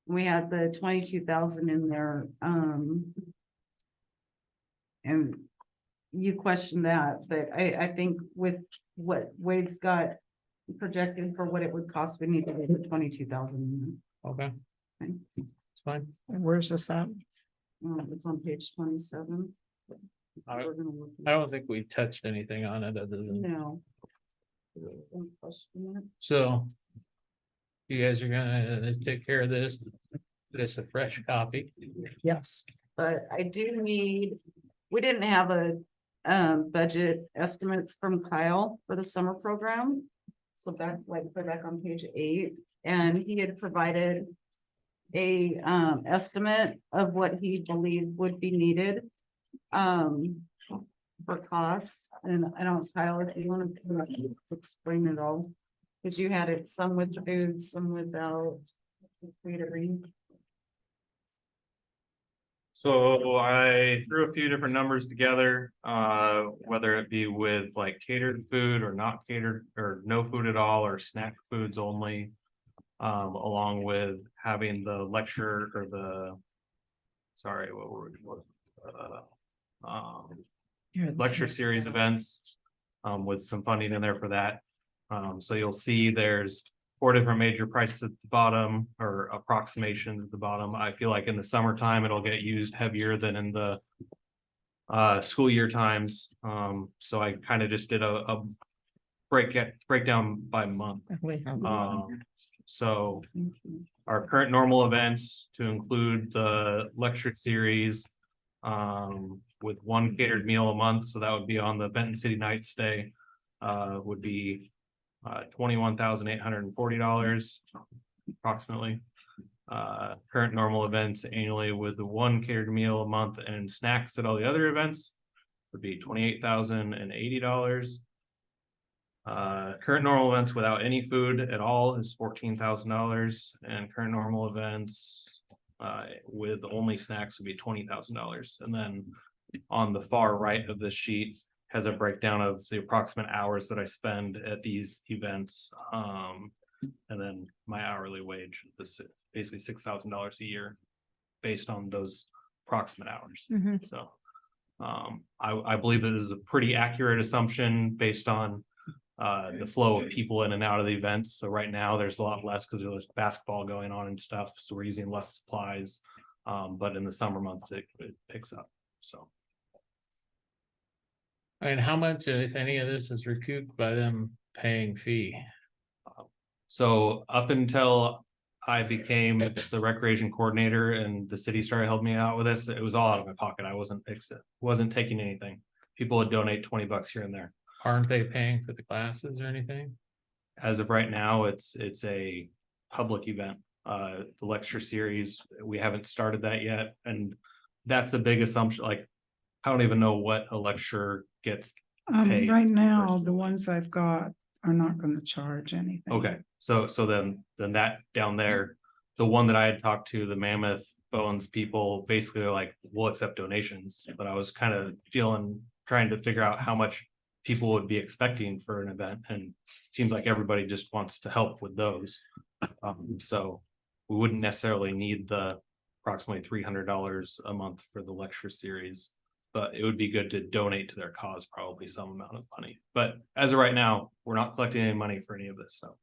We had the 22,000 in there, and you questioned that, but I think with what Wade's got projected for what it would cost, we need to get the 22,000. Okay. It's fine. And where's this at? It's on page 27. I We're gonna look at- don't think we touched anything on it other than, No. Don't question it. so. You guys are gonna take care of this. It's a fresh copy. Yes. But I do need, we didn't have a budget estimates from Kyle for the summer program. So back, like, put back on page 8, and he had provided a estimate of what he believed would be needed for costs. And I don't, Kyle, if you want to explain it all, because you had it some with food, some without. Free to read. So I threw a few different numbers together, whether it be with like catered food or not catered, or no food at all, or snack foods only. Along with having the lecture or the, sorry, what were lecture series events, with some funding in there for that. So you'll see there's 4 different major prices at the bottom, or approximations at the bottom. I feel like in the summertime, it'll get used heavier than in the school year times. So I kind of just did a breakdown by month. So our current normal events to include the lecture series, with 1 catered meal a month, so that would be on the Benton City Nights Day, would be $21,840 approximately. Current normal events annually with the 1 catered meal a month and snacks at all the other events would be $28,080. Current normal events without any food at all is $14,000, and current normal events with only snacks would be $20,000. And then on the far right of this sheet has a breakdown of the approximate hours that I spend at these events. And then my hourly wage, this is basically $6,000 a year based on those approximate hours. So I believe that this is a pretty accurate assumption based on the flow of people in and out of the events. So right now there's a lot less because there's basketball going on and stuff. So we're using less supplies. But in the summer months, it picks up. So. And how much, if any of this is recouped by them paying fee? So up until I became the recreation coordinator and the city started helping me out with this, it was all out of my pocket. I wasn't taking anything. People would donate $20 here and there. Aren't they paying for the classes or anything? As of right now, it's a public event. The lecture series, we haven't started that yet. And that's a big assumption. Like, I don't even know what a lecture gets paid. Right now, the ones I've got are not gonna charge anything. Okay, so then that down there, the one that I had talked to, the Mammoth Bowen's people basically are like, we'll accept donations, but I was kind of trying to figure out how much people would be expecting for an event, and it seems like everybody just wants to help with those. So we wouldn't necessarily need the approximately $300 a month for the lecture series, but it would be good to donate to their cause, probably some amount of money. But as of right now, we're not collecting any money for any of this stuff.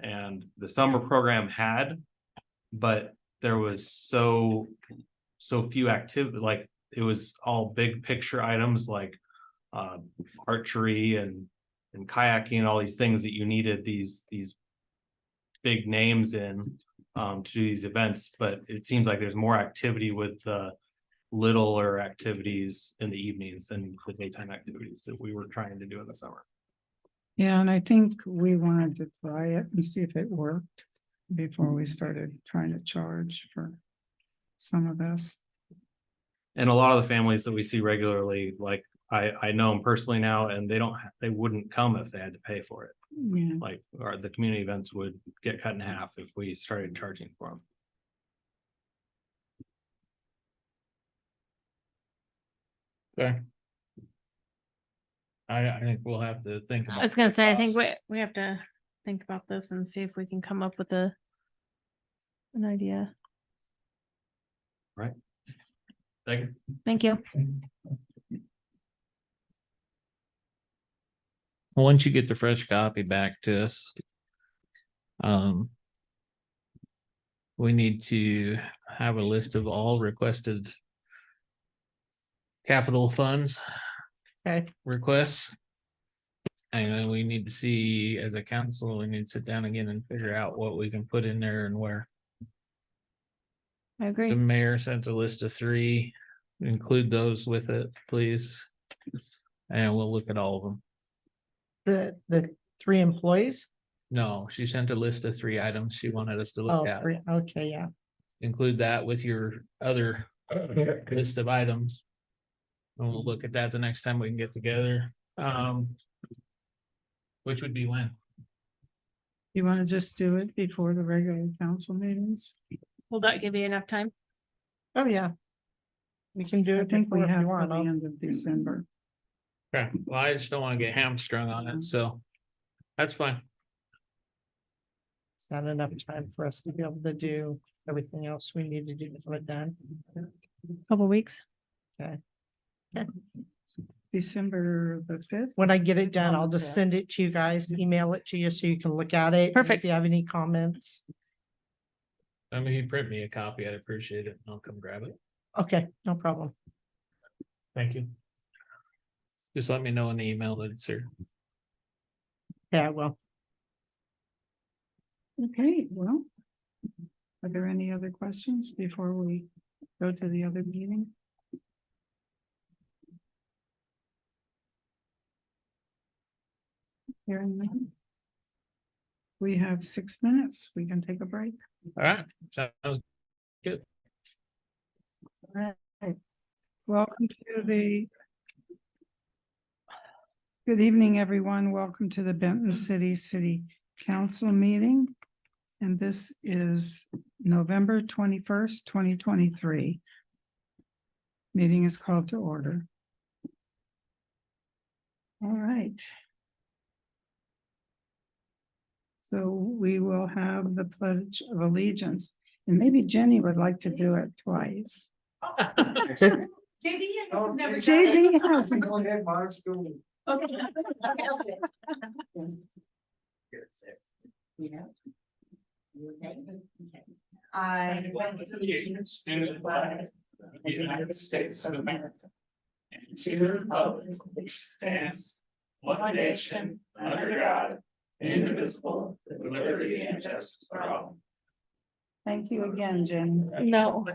And the summer program but there was so few activity, like it was all big picture items like archery and kayaking and all these things that you needed these big names in to do these events. But it seems like there's more activity with the littler activities in the evenings than the daytime activities that we were trying to do in the summer. Yeah, and I think we wanted to try it and see if it worked before we started trying to charge for some of this. And a lot of the families that we see regularly, like I know them personally now, and they wouldn't come if they had to pay for it. Yeah, Like, or the community events would get cut in half if we started charging for them. Okay. I think we'll have to think about. I was gonna say, I think we have to think about this and see if we can come up with an idea. Right. Thank you. Thank you. Once you get the fresh copy back to us, we need to have a list of all requested capital funds. Okay. Requests. And then we need to see, as a council, we need to sit down again and figure out what we can put in there and where. I agree. The mayor sent a list of 3, include those with it, please. And we'll look at all of them. The 3 employees? No, she sent a list of 3 items she wanted us to look Oh, at. 3, okay, yeah. Include that with your other list of items. And we'll look at that the next time we can get together. Which would be when? you want to just do it before the regular council meetings? Will that give you enough time? Oh, yeah. We can do I it. think we before if you have want. till the end of December. Okay, well, I just don't want to get hamstrung on it, so that's fine. It's not enough time for us to be able to do everything else we need to do to get it done. Couple weeks. Okay. December the 5th. When I get it done, I'll just send it to you guys, email it to you so you can look at it. and Perfect. If you have any comments. I mean, you print me a copy, I'd appreciate it, and I'll come grab it. Okay, no problem. Thank you. Just let me know in the email that it's here. Yeah, well, Okay, well. Are there any other questions before we go to the other meeting? Hearing none. We have 6 minutes. We can take a break. All right, sounds good. All right. Welcome to the. Good evening, everyone. Welcome to the Benton City Council meeting. And this is November 21st, 2023. Meeting is called to order. All right. So we will have the Pledge of Allegiance, and maybe Jenny would like to do it twice. JB hasn't. Go ahead, Marge, go. Okay. Yeah. You okay? Okay. I. Allegiance to the flag of the United States of America, and to the republic which stands one nation under God, indivisible, with liberty and justice for all. Thank you again, Jenny. No.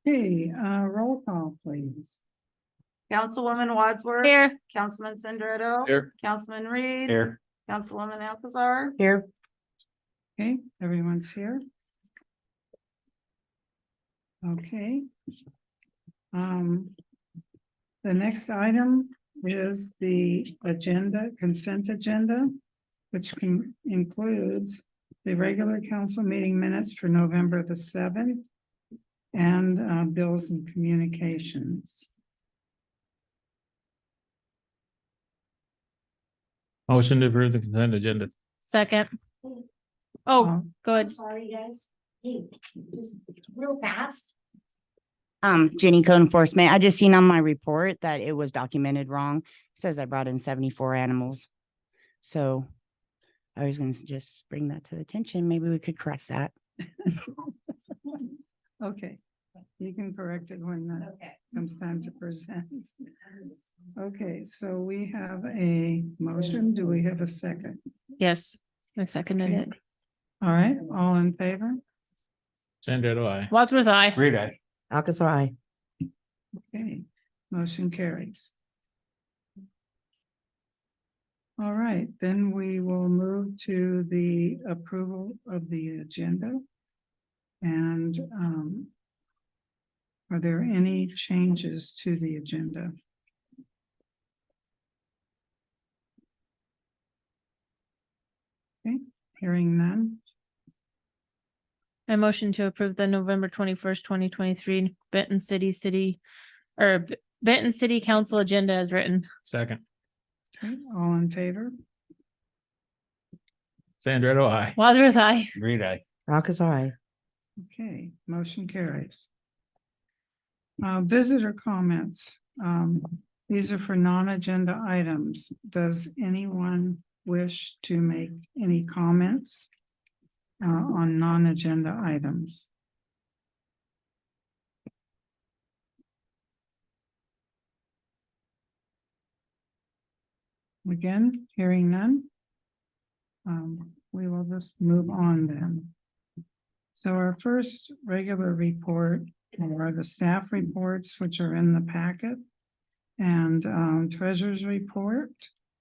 Okay, roll call, please. Councilwoman Wadsworth. Here. Councilman Sindretto. Here. Councilman Reed. Here. Councilwoman Alcazar. here, Okay, everyone's here. Okay. The next item is the consent agenda, which includes the regular council meeting minutes for November the 7th and bills and communications. Motion to approve the consent agenda. Second. Oh, go ahead. Sorry, guys. Hey, just real fast. Jenny Code Enforcement. I just seen on my report that it was documented wrong. It says I brought in 74 animals. So I was gonna just bring that to attention. Maybe we could correct that. Okay, you can correct it when that comes time to present. Okay, so we have a motion. Do we have a second? Yes, I seconded it. All right, all in favor? Sandra, aye. Wadsworth, aye. Great eye. Alcazar, aye. Okay, motion carries. All right, then we will move to the approval of the agenda. And are there any changes to the agenda? Okay, hearing none. I motion to approve the November 21st, 2023 Benton City Council agenda as written. Second. Okay, all in favor? Sandra, aye. Wadsworth, aye. Great eye. Alcazar, aye. Okay, motion carries. Visitor comments. These are for non-agenda items. Does anyone wish to make any comments on non-agenda items? Again, hearing none. We will just move on then. So our first regular report are the staff reports, which are in the packet. And treasurer's report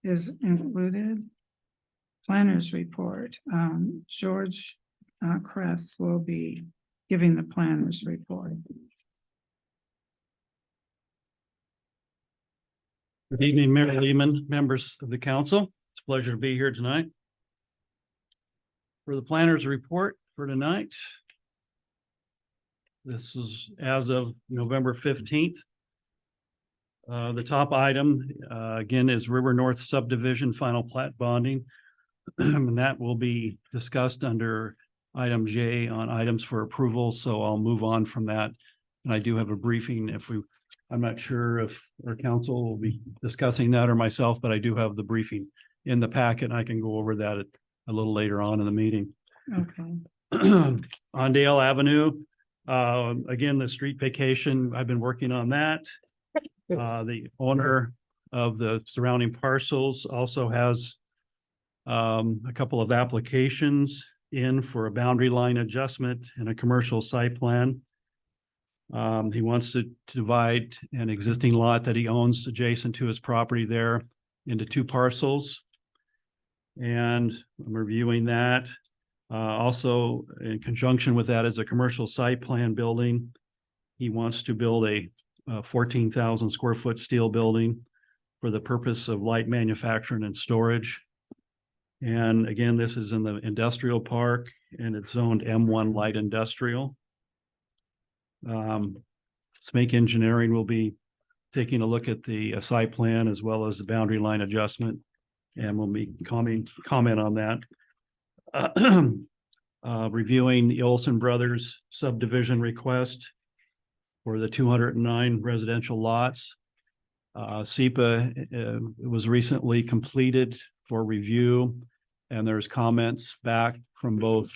is included. Planner's report, George Kress will be giving the planner's report. Good evening, Mayor Lehman, members of the council. It's a pleasure to be here tonight. For the planner's report for tonight. This is as of November 15th. The top item, again, is River North subdivision final plat bonding. And that will be discussed under item J on items for approval. So I'll move on from that. And I do have a briefing I'm not sure if our council will be discussing that or myself, but I do have the briefing in the packet. And I can go over that a little later on in the meeting. Okay. On Dale Avenue, again, the street vacation, I've been working on that. The owner of the surrounding parcels also has a couple of applications in for a boundary line adjustment and a commercial site plan. He wants to divide an existing lot that he owns adjacent to his property there into 2 parcels. And I'm reviewing that. Also, in conjunction with that is a commercial site plan building. He wants to build a 14,000 square foot steel building for the purpose of light manufacturing and storage. And again, this is in the industrial park and it's zoned M1 light industrial. Smake Engineering will be taking a look at the site plan as well as the boundary line adjustment. And we'll be comment on that. Reviewing the Olson Brothers subdivision request for the 209 residential lots. SEPA was recently completed for review, and there's comments back from both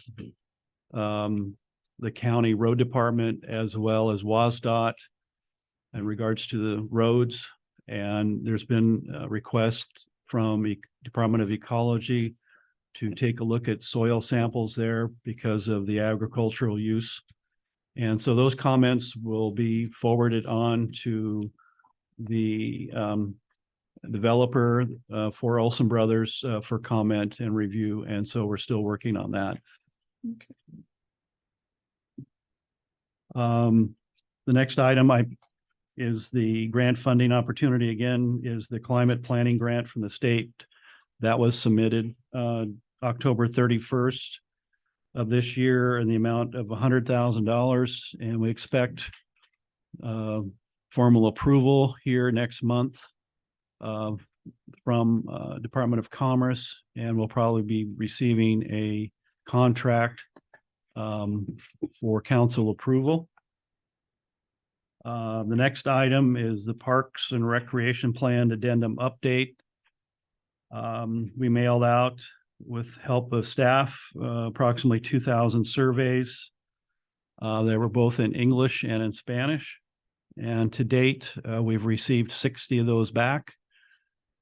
the county road department as well as WSDOT in regards to the roads. And there's been a request from the Department of Ecology to take a look at soil samples there because of the agricultural use. And so those comments will be forwarded on to the developer for Olson Brothers for comment and review. And so we're still working on that. Okay. The next item, is the grant funding opportunity again, is the climate planning grant from the state. That was submitted October 31st of this year in the amount of $100,000. And we expect formal approval here next month from Department of Commerce, and we'll probably be receiving a contract for council approval. The next item is the Parks and Recreation Plan Addendum Update. We mailed out, with help of staff, approximately 2,000 surveys. They were both in English and in Spanish. And to date, we've received 60 of those back.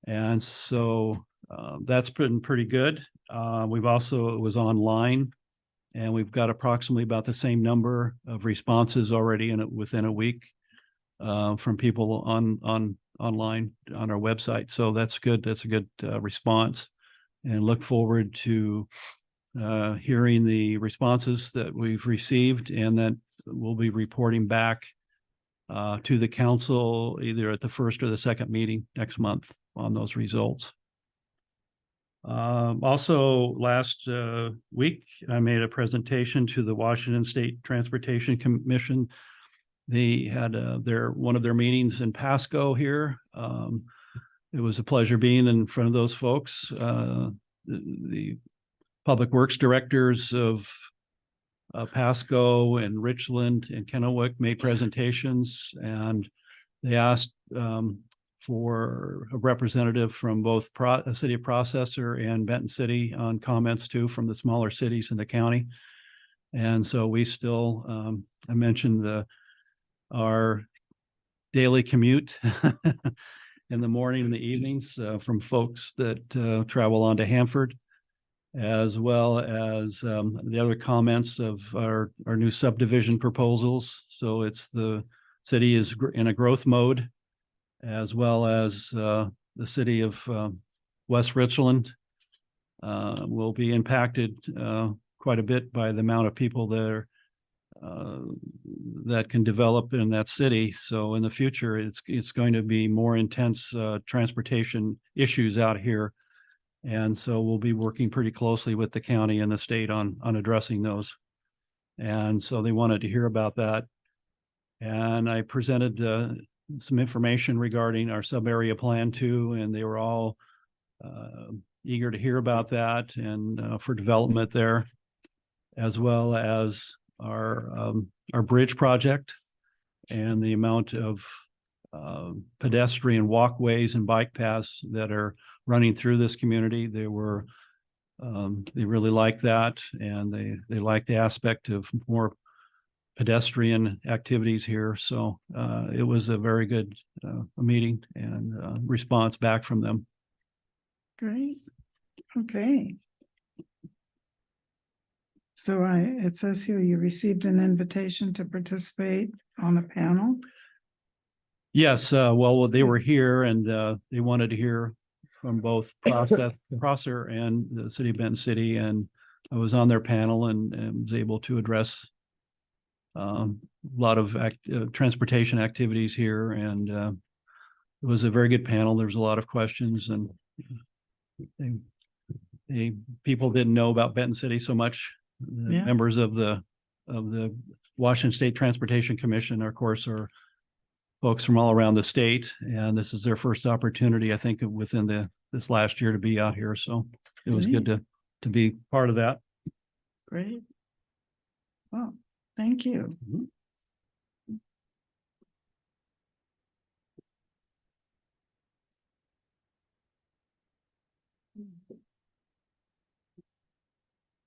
And so that's been pretty good. We've also, it was online, and we've got approximately about the same number of responses already within a week from people online on our website. So that's good. That's a good response, and look forward to hearing the responses that we've received, and that we'll be reporting back to the council either at the first or the second meeting next month on those results. Also, last week, I made a presentation to the Washington State Transportation Commission. They had one of their meetings in Pasco here. It was a pleasure being in front of those folks. The public works directors of Pasco and Richland and Kennewick made presentations, and they asked for a representative from both a city processor and Benton City on comments too from the smaller cities in the county. And so we still, I mentioned our daily commute in the morning and the evenings from folks that travel on to Hanford, as well as the other comments of our new subdivision proposals. So it's the city is in a growth mode, as well as the city of West Richland will be impacted quite a bit by the amount of people that can develop in that city. So in the future, it's going to be more intense transportation issues out here. And so we'll be working pretty closely with the county and the state on addressing those. And so they wanted to hear about that. And I presented some information regarding our sub-area plan too, and they were all eager to hear about that and for development there, as well as our bridge project and the amount of pedestrian walkways and bike paths that are running through this community. They really like that, and they like the aspect of more pedestrian activities here. So it was a very good meeting and response back from them. Great. Okay. So it says here you received an invitation to participate on a panel. Yes, well, they were here, and they wanted to hear from both Prosser and the city of Benton City, and I was on their panel and was able to address a lot of transportation activities here, and it was a very good panel. There was a lot of questions, and people didn't know about Benton City so much. The members of the Washington State Transportation Commission, of course, are folks from all around the state, and this is their first opportunity, I think, within this last year to be out here. So it was good to be part of that. Great. Well, thank you.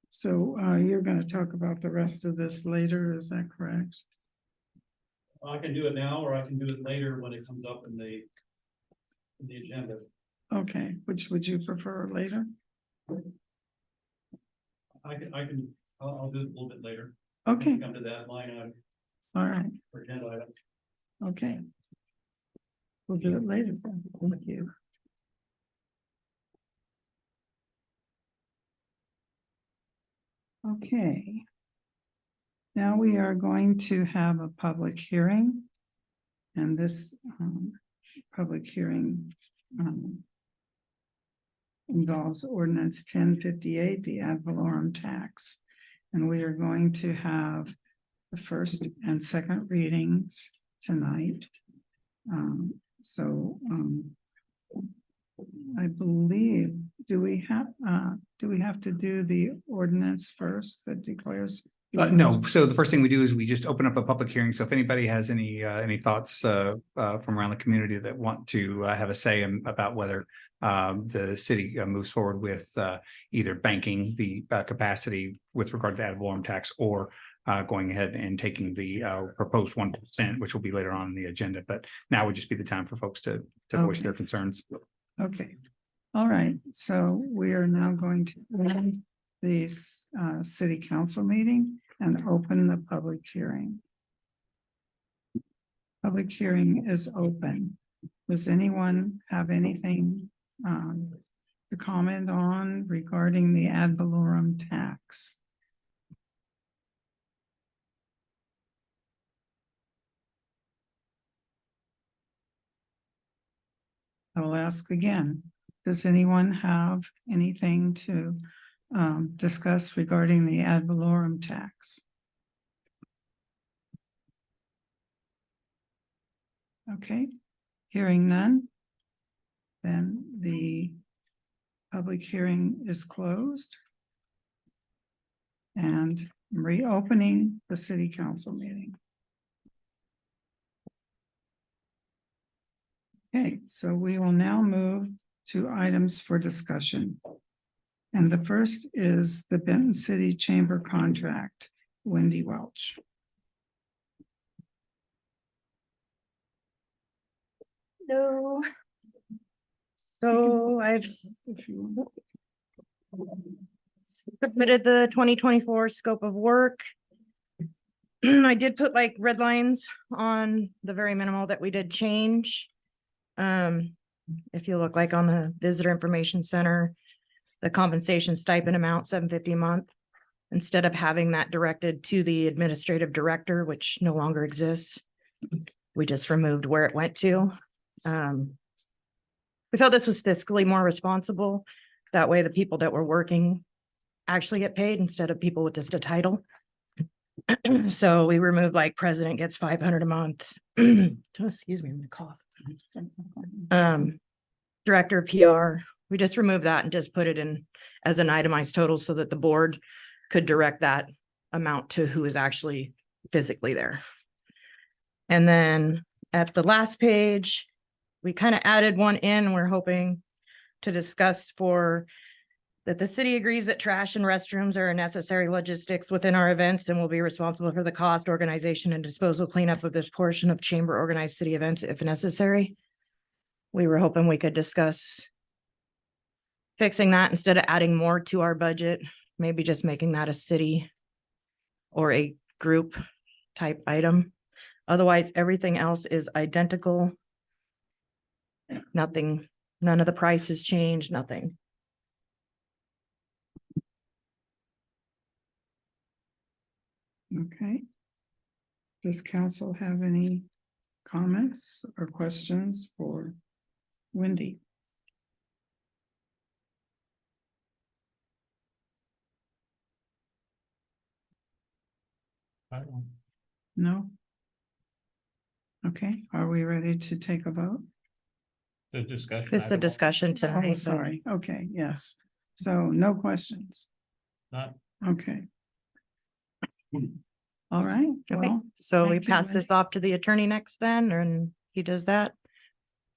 So you're going to talk about the rest of this later, is that correct? I can do it now, or I can do it later when it comes up in the agenda. Okay, which would you prefer, later? I'll do it a little bit later. Okay. Come to that line item. All right. Or agenda item. Okay. We'll do it later then. Thank you. Okay. Now we are going to have a public hearing And this public hearing involves ordinance 1058, the ad valorem tax. And we are going to have the first and second readings tonight. I believe, do we have to do the ordinance first that declares? No, so the first thing we do is we just open up a public hearing. So if anybody has any thoughts from around the community that want to have a say about whether the city moves forward with either banking the capacity with regard to ad valorem tax or going ahead and taking the proposed 1%, which will be later on in the agenda. But now would just be the time for folks to voice their concerns. Okay, all right, so we are now going to end the city council meeting and open the public hearing. Public hearing is open. Does anyone have anything to comment on regarding the ad valorem tax? I will ask again, does anyone have anything to discuss regarding the ad valorem tax? Okay, hearing none, then the public hearing is closed. And reopening the city council meeting. Okay, so we will now move to items for discussion. And the first is the Benton City Chamber contract, Wendy Welch. No. So I've submitted the 2024 scope of work. I did put like red lines on the very minimal that we did change. If you look like on the visitor information center, the compensation stipend amount $750 a month, instead of having that directed to the administrative director, which no longer exists, we just removed where it went to. We felt this was fiscally more responsible. That way the people that were working actually get paid instead of people with just a title. So we removed like president gets $500 a month. Excuse me, I'm gonna cough. Director of PR, we just removed that and just put it in as an itemized total so that the board could direct that amount to who is actually physically there. And then at the last page, we kind of added one in. We're hoping to discuss for that the city agrees that trash and restrooms are a necessary logistics within our events and will be responsible for the cost, organization, and disposal cleanup of this portion of chamber organized city events if necessary. We were hoping we could discuss fixing that instead of adding more to our budget, maybe just making that a city or a group type item. Otherwise, everything else is identical. Nothing, none of the prices changed, nothing. Okay. Does council have any comments or questions for Wendy? No? Okay, are we ready to take a vote? The discussion. It's a discussion Oh, tonight. sorry. Okay, yes. So no questions. Not. Okay. All right. Okay, Well, so we thank you, pass this off to the attorney next then, and he does that.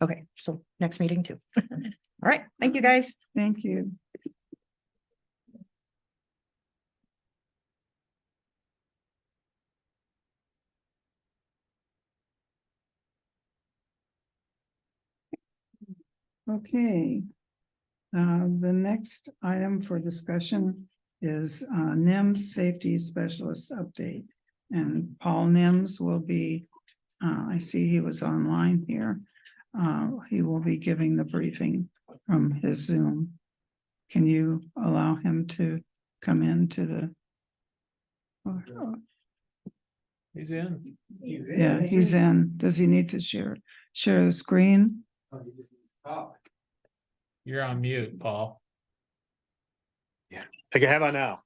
Okay, so next meeting too. All right, thank you guys. thank you. Okay. The next item for discussion is NIMS Safety Specialist Update. And Paul Nims will be, I see he was online here. He will be giving the briefing from his Zoom. Can you allow him to come into the? He's in. Yeah, he's in. Does he need to share the screen? You're on mute, Paul. Okay, how about now?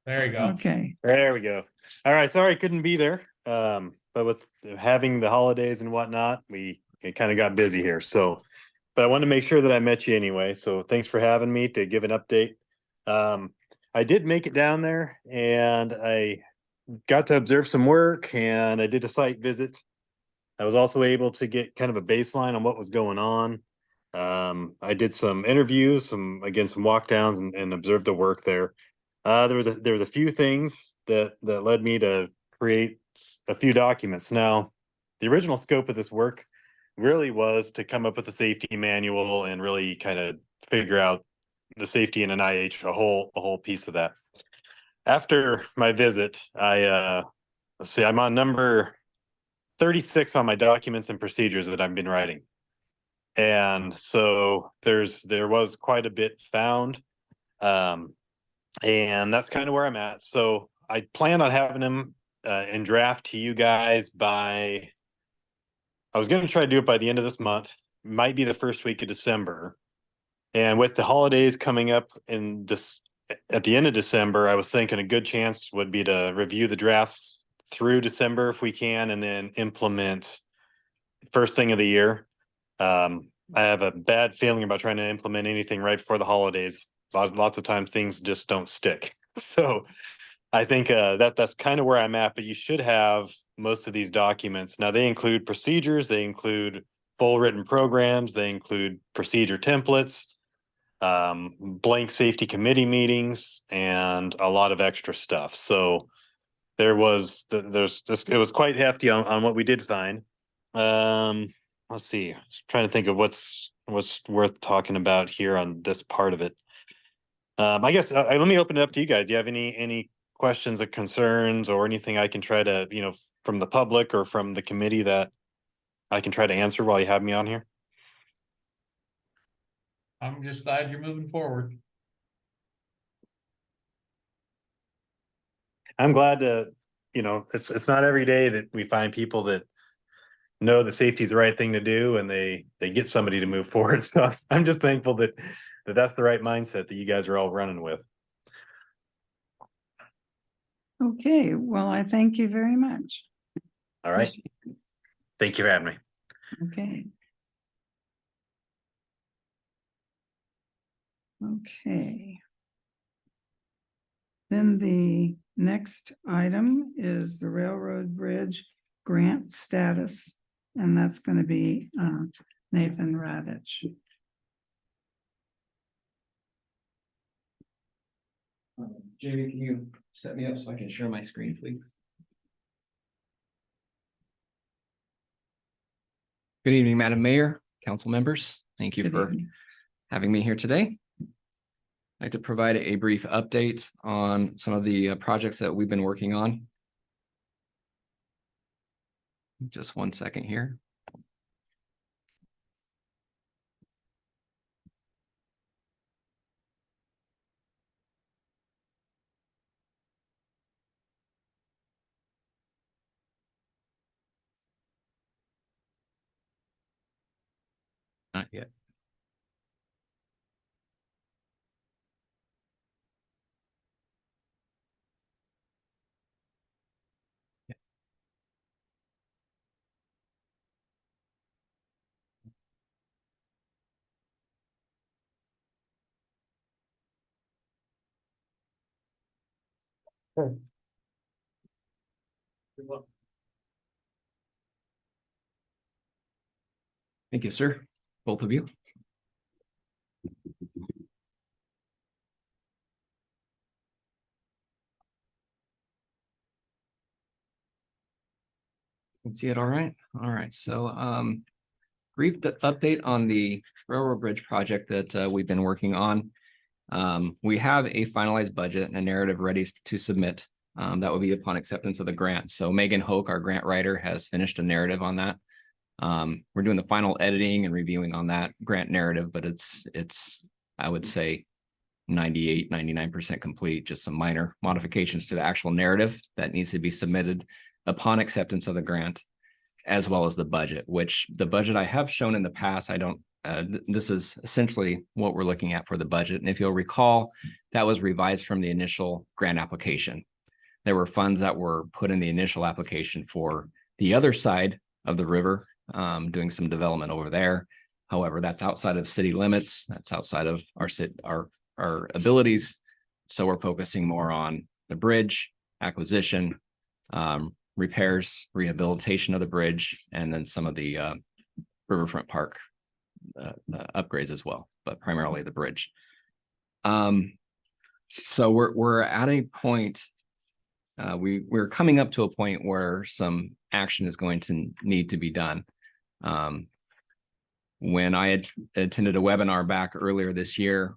There you go. Okay, There we go. All right, sorry I couldn't be there. But with having the holidays and whatnot, it kind of got busy here. So, but I wanted to make sure that I met you anyway. So thanks for having me to give an update. I did make it down there and I got to observe some work and I did a site visit. I was also able to get kind of a baseline on what was going on. I did some interviews, some walk downs and observed the work there. There was a few things that led me to create a few documents. Now, the original scope of this work really was to come up with a safety manual and really kind of figure out the safety in an IH, a whole piece of that. After my visit, let's see, I'm on number 36 on my documents and procedures that I've been writing. And so there was quite a bit found. And that's kind of where I'm at. So I plan on having them in draft to you guys I was going to try to do it by the end of this month, might be the first week of December. And with the holidays coming up at the end of December, I was thinking a good chance would be to review the drafts through December if we can, and then implement first thing of the year. I have a bad feeling about trying to implement anything right before the holidays. Lots of times things just don't stick. So I think that's kind of where I'm at, but you should have most of these documents. Now they include procedures, they include full written programs, they include procedure templates, blank safety committee meetings, and a lot of extra stuff. So it was quite hefty on what we did find. Let's see. I was trying to think of what's worth talking about here on this part of it. I guess let me open it up to you guys. Do you have any questions or concerns or anything I can try to, from the public or from the committee that I can try to answer while you have me on here? I'm just glad you're moving forward. I'm glad to, it's not every day that we find people that know that safety is the right thing to do and they get somebody to move forward. So I'm just thankful that that's the right mindset that you guys are all running with. okay. Well, I thank you very much. All right. Thank you for having me. Okay. Okay. Then the next item is the railroad bridge grant status, and that's going to be Nathan Radich. Jamie, can you set me up so I can share my screen, please? Good evening, Madam Mayor, council members. Thank you Good for evening. having me here today. I'd like to provide a brief update on some of the projects that we've been working on. Just one second here. Not yet. Thank you, sir. Both of you. Can see it all right. All right. So brief update on the railroad bridge project that we've been working on. We have a finalized budget and a narrative ready to submit. That will be upon acceptance of the grant. So Megan Hoke, our grant writer, has finished a narrative on that. We're doing the final editing and reviewing on that grant narrative, but it's I would say 99% complete, just some minor modifications to the actual narrative that needs to be submitted upon acceptance of the grant, as well as the budget, which the budget I have shown in the past, I don't, this is essentially what we're looking at for the budget. And if you'll recall, that was revised from the initial grant application. There were funds that were put in the initial application for the other side of the river, doing some development over there. However, that's outside of city limits. That's outside of our abilities. So we're focusing more on the bridge acquisition, repairs, rehabilitation of the bridge, and then some of the riverfront park upgrades as well, but primarily the bridge. So we're at a point, we're coming up to a point where some action is going to need to be done. When I had attended a webinar back earlier this year,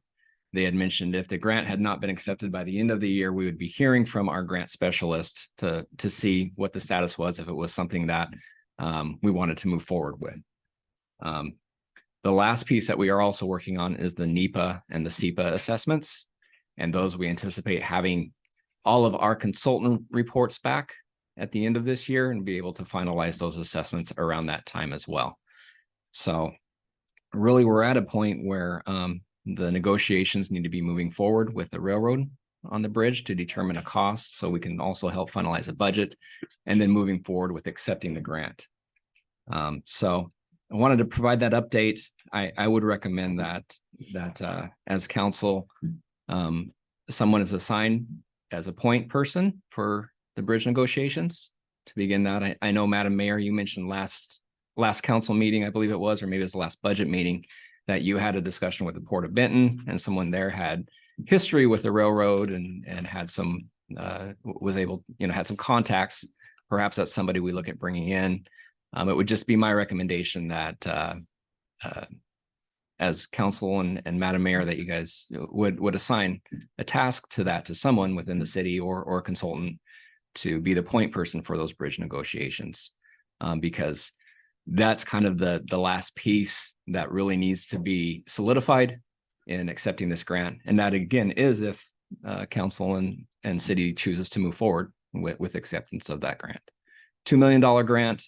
they had mentioned if the grant had not been accepted by the end of the year, we would be hearing from our grant specialists to see what the status was, if it was something that we wanted to move forward with. The last piece that we are also working on is the NEPA and the SEPA assessments. And those we anticipate having all of our consultant reports back at the end of this year and be able to finalize those assessments around that time as well. So really, we're at a point where the negotiations need to be moving forward with the railroad on the bridge to determine a cost, so we can also help finalize a budget, and then moving forward with accepting the grant. So I wanted to provide that update. I would recommend that as council, someone is assigned as a point person for the bridge negotiations to begin that. I know, Madam Mayor, you mentioned last council meeting, I believe it was, or maybe it was the last budget meeting, that you had a discussion with the Port of Benton, and someone there had history with the railroad and had some was able, had some contacts. Perhaps that's somebody we look at bringing in. It would just be my recommendation that as council and Madam Mayor, that you guys would assign a task to someone within the city or a consultant to be the point person for those bridge negotiations, because that's kind of the last piece that really needs to be solidified in accepting this grant. And that, again, is if council and city chooses to move forward with acceptance of that grant. $2 million grant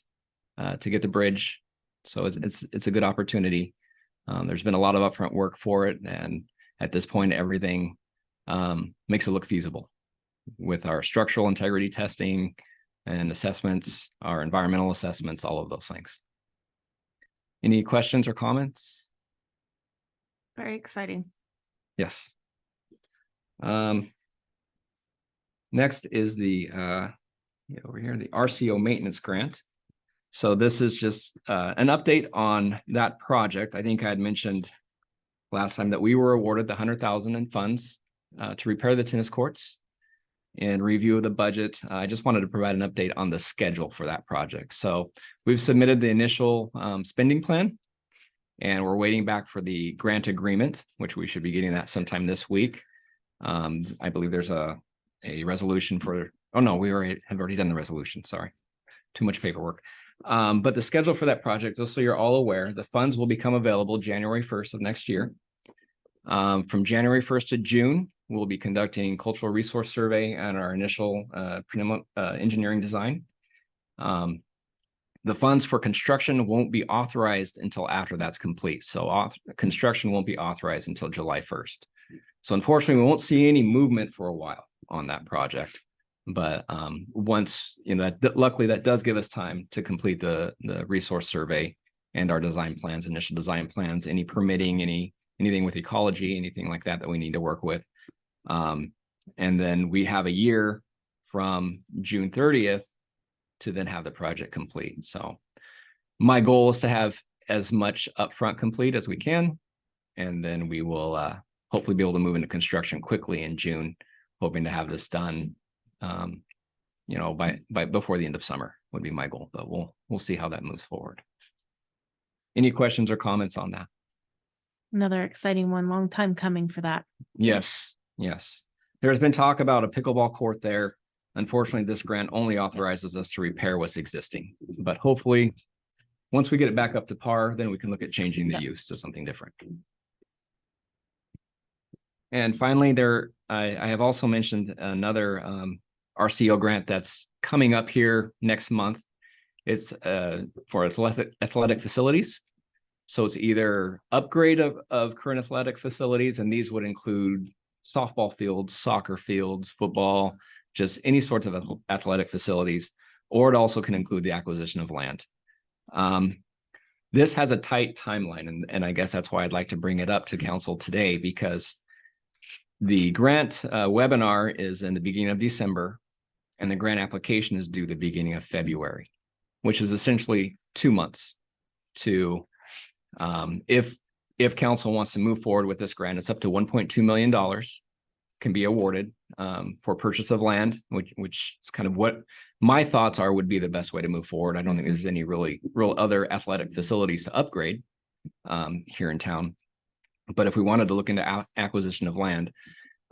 to get the bridge. So it's a good opportunity. There's been a lot of upfront work for it. And at this point, everything makes it look feasible with our structural integrity testing and assessments, our environmental assessments, all of those things. Any questions or comments? Very exciting. Yes. Next is the over here, the RCO maintenance grant. So this is just an update on that project. I think I had mentioned last time that we were awarded the $100,000 in funds to repair the tennis courts. In review of the budget, I just wanted to provide an update on the schedule for that project. So we've submitted the initial spending plan, and we're waiting back for the grant agreement, which we should be getting that sometime this week. I believe there's a resolution for, oh no, we have already done the resolution, sorry. Too much paperwork. But the schedule for that project, just so you're all aware, the funds will become available January 1st of next year. From January 1st to June, we'll be conducting cultural resource survey and our initial engineering design. The funds for construction won't be authorized until after that's complete. So construction won't be authorized until July 1st. So unfortunately, we won't see any movement for a while on that project. But once, luckily that does give us time to complete the resource survey and our design plans, initial design plans, any permitting, anything with ecology, anything like that we need to work with. And then we have a year from June 30th to then have the project complete. So my goal is to have as much upfront complete as we can. And then we will hopefully be able to move into construction quickly in June, hoping to have this done, by before the end of summer would be my goal, but we'll see how that moves forward. Any questions or comments on that? Another exciting one, long time coming for that. Yes. There's been talk about a pickleball court there. Unfortunately, this grant only authorizes us to repair what's existing, but hopefully once we get it back up to par, then we can look at changing the use to something different. And finally, I have also mentioned another RCO grant that's coming up here next month. It's for athletic facilities. So it's either upgrade of current athletic facilities, and these would include softball fields, soccer fields, football, just any sorts of athletic facilities, or it also can include the acquisition of land. This has a tight timeline, and I guess that's why I'd like to bring it up to council today, because the grant webinar is in the beginning of December, and the grant application is due the beginning of February, which is essentially 2 months to, if council wants to move forward with this grant, it's up to $1.2 million can be awarded for purchase of land, which is kind of what my thoughts are would be the best way to move forward. I don't think there's any real other athletic facilities to upgrade here in town. But if we wanted to look into acquisition of land,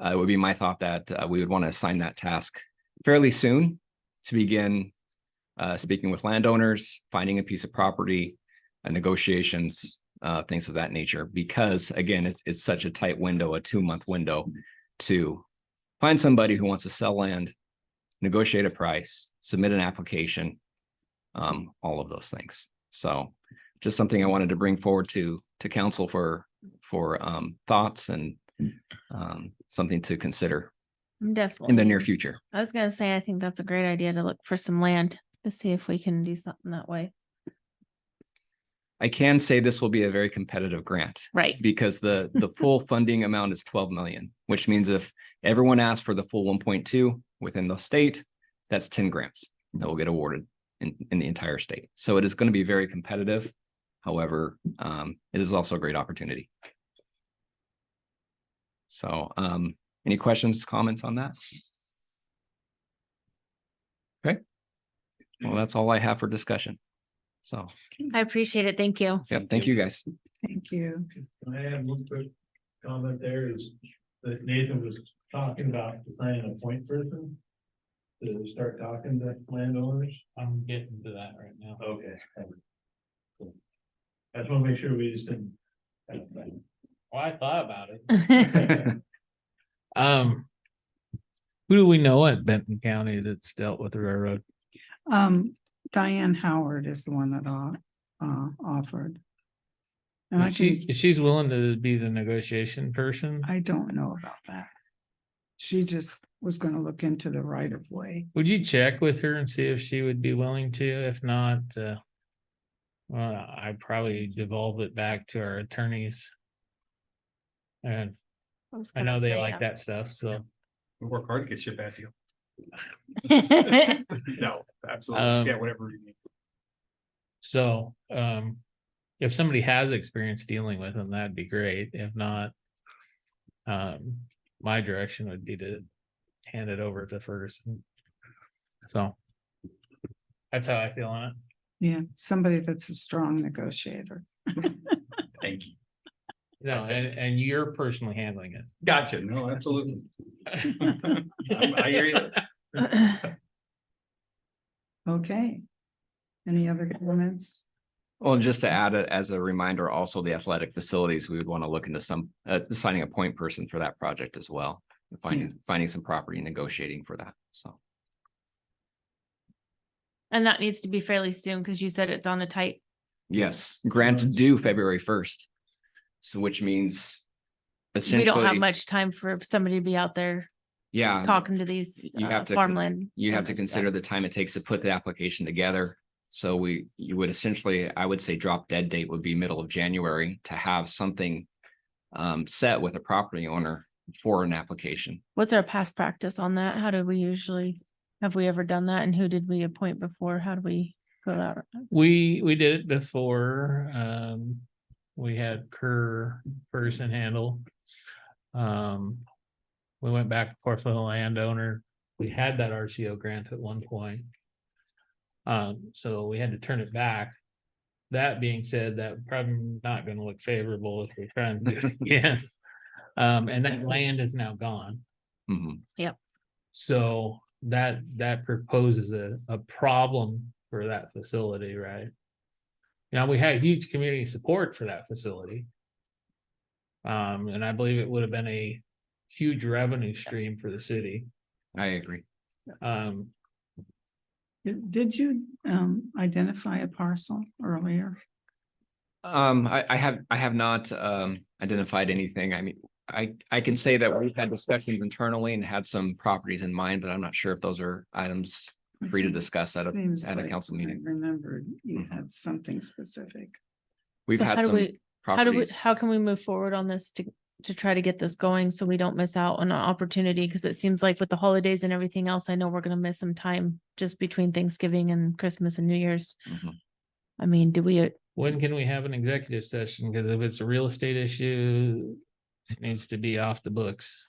it would be my thought that we would want to assign that task fairly soon to begin speaking with landowners, finding a piece of property, negotiations, things of that nature, because again, it's such a tight window, a 2-month window to find somebody who wants to sell land, negotiate a price, submit an application, all of those things. So just something I wanted to bring forward to council for thoughts and something to consider Definitely in the near future. I was gonna say, I think that's a great idea to look for some land to see if we can do something that way. I can say this will be a very competitive grant. Right. Because the full funding amount is 12 million, which means if everyone asks for the full 1.2 within the state, that's 10 grants that will get awarded in the entire state. So it is going to be very competitive. However, it is also a great opportunity. So any questions, comments on that? Okay. Well, that's all I have for discussion. So, I appreciate it. Thank you. yeah, thank you guys. Thank you. I have one quick comment there is that Nathan was talking about designing a point person to start talking to landowners. I'm getting to that right now. Okay. Cool. I just want to make sure we just didn't. Well, I thought about it. Who do we know at Benton County that's dealt with the railroad? Diane Howard is the one that offered. And I She's willing to be the negotiation person. I don't know about that. She just was gonna look into the right of way. Would you check with her and see if she would be willing to? If not, well, I'd probably devolve it back to our attorneys. And I know they like that stuff, so. We work hard to get shit past you. Right. No, absolutely. Yeah, whatever you need. So, if somebody has experience dealing with them, that'd be great. If not, my direction would be to hand it over to Ferguson. So that's how I feel on it. Yeah, somebody that's a strong negotiator. Thank you. No, and you're personally handling it. Gotcha. No, absolutely. I hear you. Okay. Any other comments? Well, just to add it as a reminder, also the athletic facilities, we would want to look into some deciding a point person for that project as well. Finding some property, negotiating for that. So. And that needs to be fairly soon because you said it's on a tight. Yes, grant due February 1st. So which means We essentially. don't have much time for somebody to be out there Yeah. talking to these You have to farmland. You have to owners, consider the time it takes to put the application together. So you would essentially, I would say drop dead date would be middle of January to have something set with a property owner for an application. What's our past practice on that? How do we usually, have we ever done that? And who did we appoint before? How do we go that? We did it before. We had Kerr person handle. We went back and forth with a landowner. We had that RCO grant at one point. So we had to turn it back. That being said, that probably not going to look favorable if we try and do it again. And that land is now gone. Mhm. Yep. So that proposes a problem for that facility, right? Now, we had huge community support for that facility. And I believe it would have been a huge revenue stream for the city. I agree. Did you identify a parcel earlier? I have not identified anything. I mean, I can say that we've had discussions internally and had some properties in mind, but I'm not sure if those are items free to discuss at Seems a like council I meeting. remembered you had something specific. We've So had how do some we- properties. How can we move forward on this to try to get this going so we don't miss out on an opportunity? Because it seems like with the holidays and everything else, I know we're gonna miss some time just between Thanksgiving and Christmas and New Year's. Mhm. I mean, do we, When can we have an executive session? Because if it's a real estate issue, it needs to be off the books.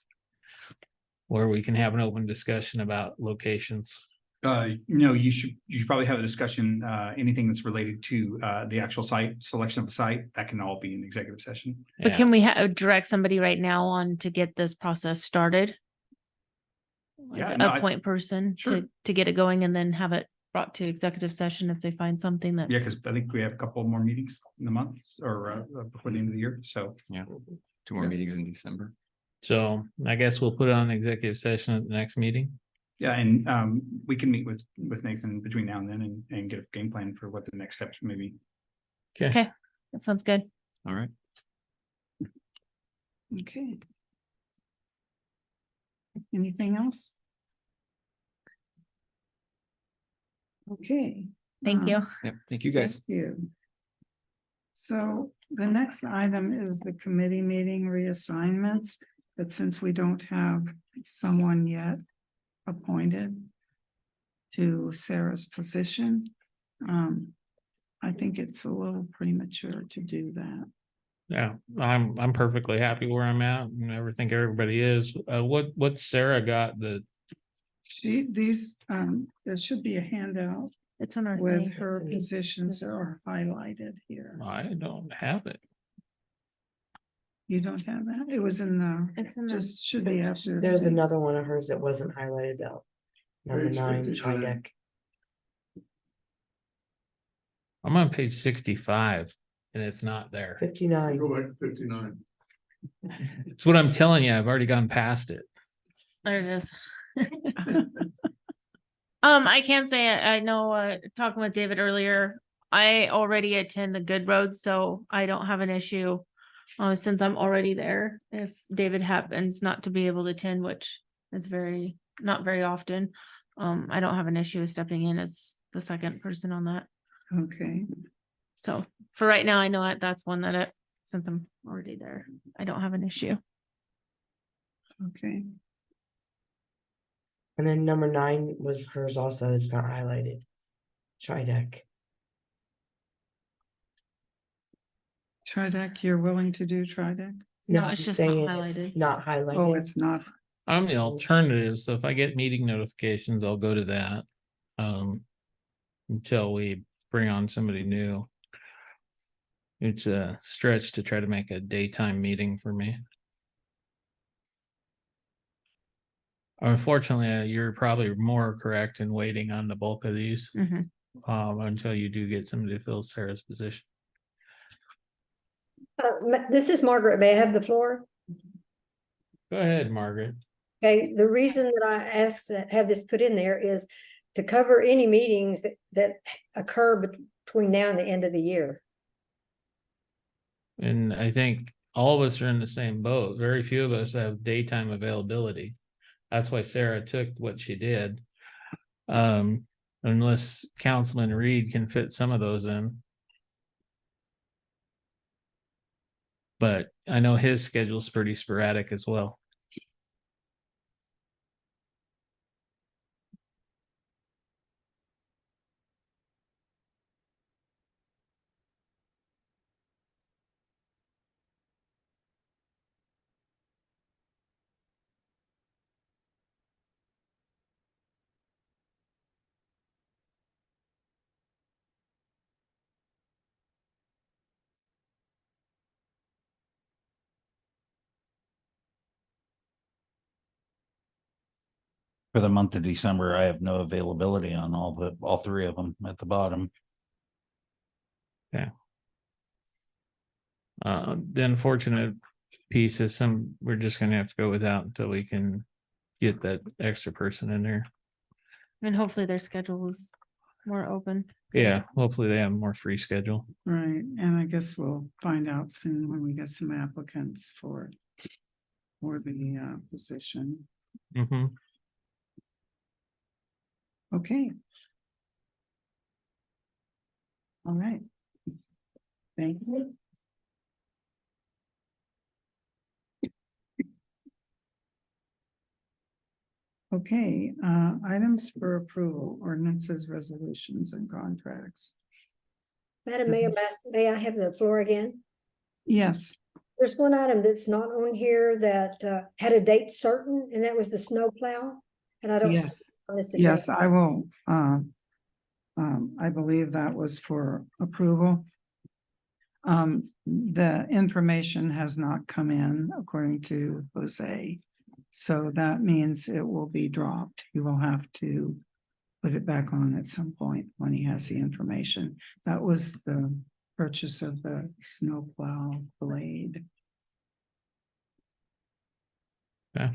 Where we can have an open discussion about locations. No, you should probably have a discussion, anything that's related to, the actual site, selection of the site, that can all be in executive session. but can we direct somebody right now on to get this process started? Like Yeah, no, a point person sure. to get it going and then have it brought to executive session if they find something that's. Yeah, because I think we have a couple more meetings in the month or before the end of the year, so. Yeah, 2 more meetings in December. So I guess we'll put it on executive session at the next meeting. Yeah, and we can meet with Nathan between now and then and get a game plan for what the next steps may be. Okay, that sounds good. All right. Okay. Anything else? Okay. Thank you. Yep, thank you guys. Thank you. So the next item is the committee meeting reassignments, but since we don't have someone yet appointed to Sarah's position, I think it's a little premature to do that. Yeah, I'm perfectly happy where I'm at and I think everybody is. What's Sarah got that? There should be a handout It's on our with thing. her positions that are highlighted here. I don't have it. You don't have that? It was in the, It's in the, just should be after. There's another one of hers that wasn't highlighted out. Number Page 9, 59. Trideck. I'm on page 65 and it's not there. 59. Go back to 59. It's what I'm telling you. I've already gone past it. there it is. I can say, I know, talking with David earlier, I already attend the Good Road, so I don't have an issue. Since I'm already there, if David happens not to be able to attend, which is not very often. I don't have an issue with stepping in as the second person on that. Okay, So for right now, I know that's one that since I'm already there, I don't have an issue. okay. And then number 9 was hers also, it's not highlighted. Trideck. Trideck, you're willing to do Trideck? No, I'm it's just not saying highlighted. Not highlighted. Oh, it's not. I'm the alternative, so if I get meeting notifications, I'll go to that. Until we bring on somebody new. It's a stretch to try to make a daytime meeting for me. Unfortunately, you're probably more correct in waiting on the bulk of these, Mhm. Until you do get somebody to fill Sarah's position. This is Margaret. May I have the floor? Go ahead, Margaret. Okay, the reason that I asked to have this put in there is to cover any meetings that occur between now and the end of the year. And I think all of us are in the same boat. Very few of us have daytime availability. That's why Sarah took what she did. Unless Councilman Reed can fit some of those in. But I know his schedule's pretty sporadic as well. For the month of December, I have no availability on all 3 of them at the bottom. Yeah. The unfortunate piece is we're just gonna have to go without until we can get that extra person in there. And hopefully their schedule is more open. Yeah, hopefully they have a more free schedule. Right, and I guess we'll find out soon when we get some applicants for the position. Mm-hmm. Okay. All right. Thank you. Okay, items for approval, ordinances, resolutions, and contracts. Madam Mayor, may I have the floor again? Yes, There's one item that's not on here that had a date certain, and that was the snow plow. And I don't. see yes, it on this yes, agenda. I will. I believe that was for approval. The information has not come in according to Jose. So that means it will be dropped. You will have to put it back on at some point when he has the information. That was the purchase of the snowplow blade. Okay.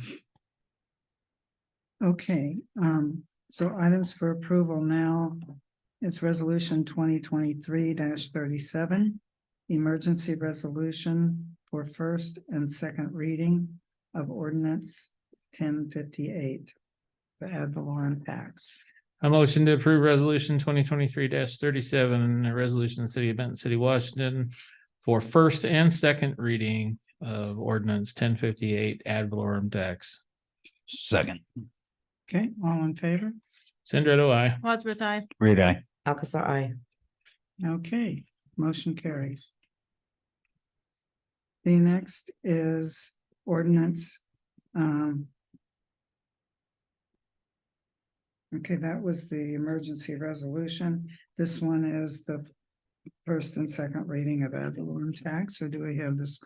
Okay, so items for approval now. It's resolution 2023-37. Emergency resolution for first and second reading of ordinance 1058. The ad valorem tax. A motion to approve resolution 2023-37, a resolution of the city of Benton City, Washington for first and second reading of ordinance 1058 ad valorem tax. Second. Okay, all in favor? Sandra, aye. Wadsworth, aye. Reed, aye. Alcazar, I. Okay, motion carries. The next is ordinance. Okay, that was the emergency resolution. This one is the first and second reading of ad valorem tax, or do we have this